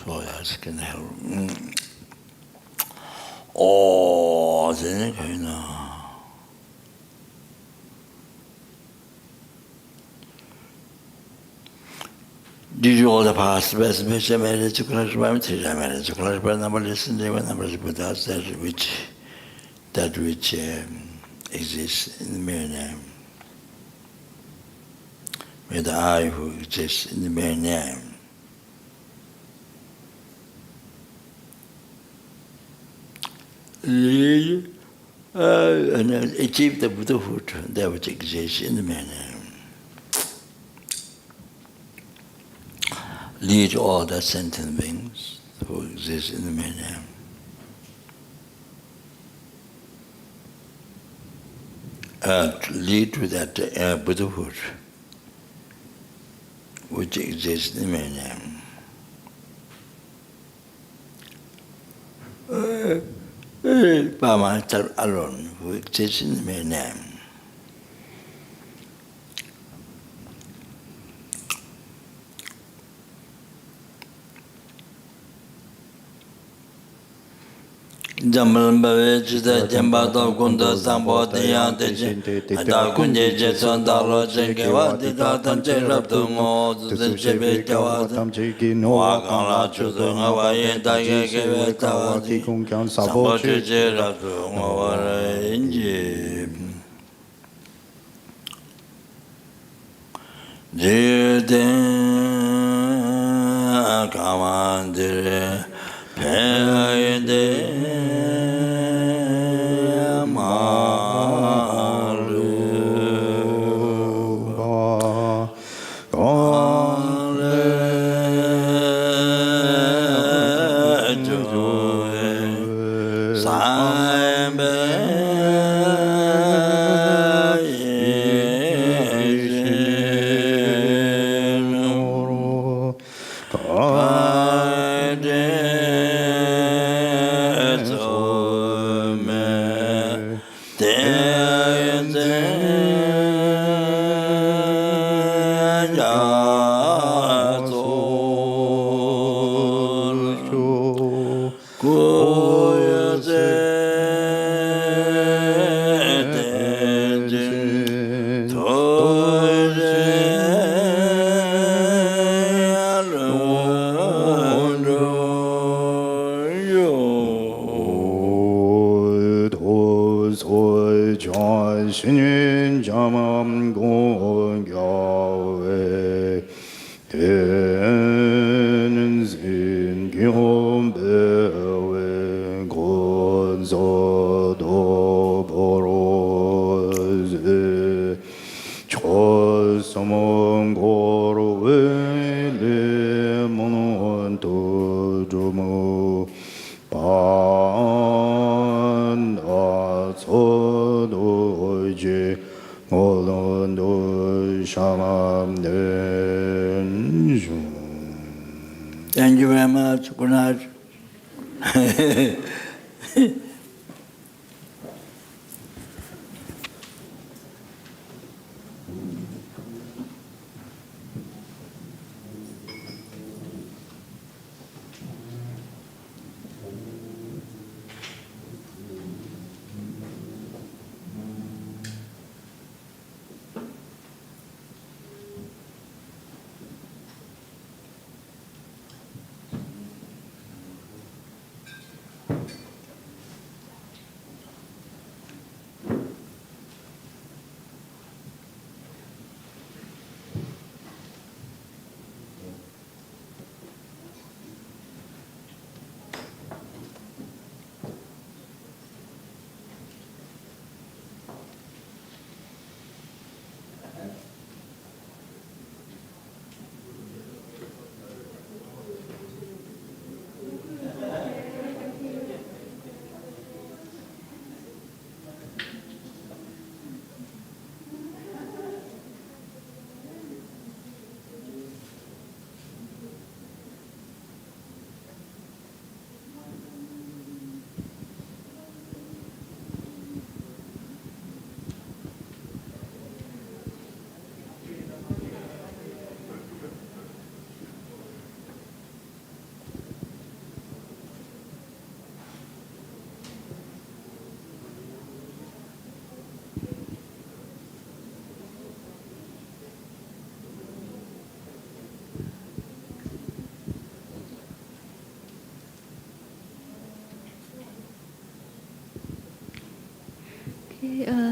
So that can help. Did you all the past best marriage to Krishna, marriage to Krishna, number listen, number Buddhas, that which exists in the mere name. May the I who exists in the mere name. And achieve the Buddhahood, that which exists in the mere name. lead all the sentient beings who exist in the millennium. To lead to that Buddhahood which exists in the millennium. Paramahansa alone who exists in the millennium. Jambal Chita Jambata Kunda Sambo Tiyan Techi Ada Kunje Jetson Dalo Chenkewa Tita Tanche Raptu Mo Tuzin Chebe Kawa Wakang La Chutu Ngawa Yen Tage Kewe Tawa Ti Sambo Cheche Raptu Ngawa Inji Jiten Kamandire Payde Thank you very much. Good night.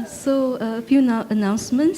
So a few announcements.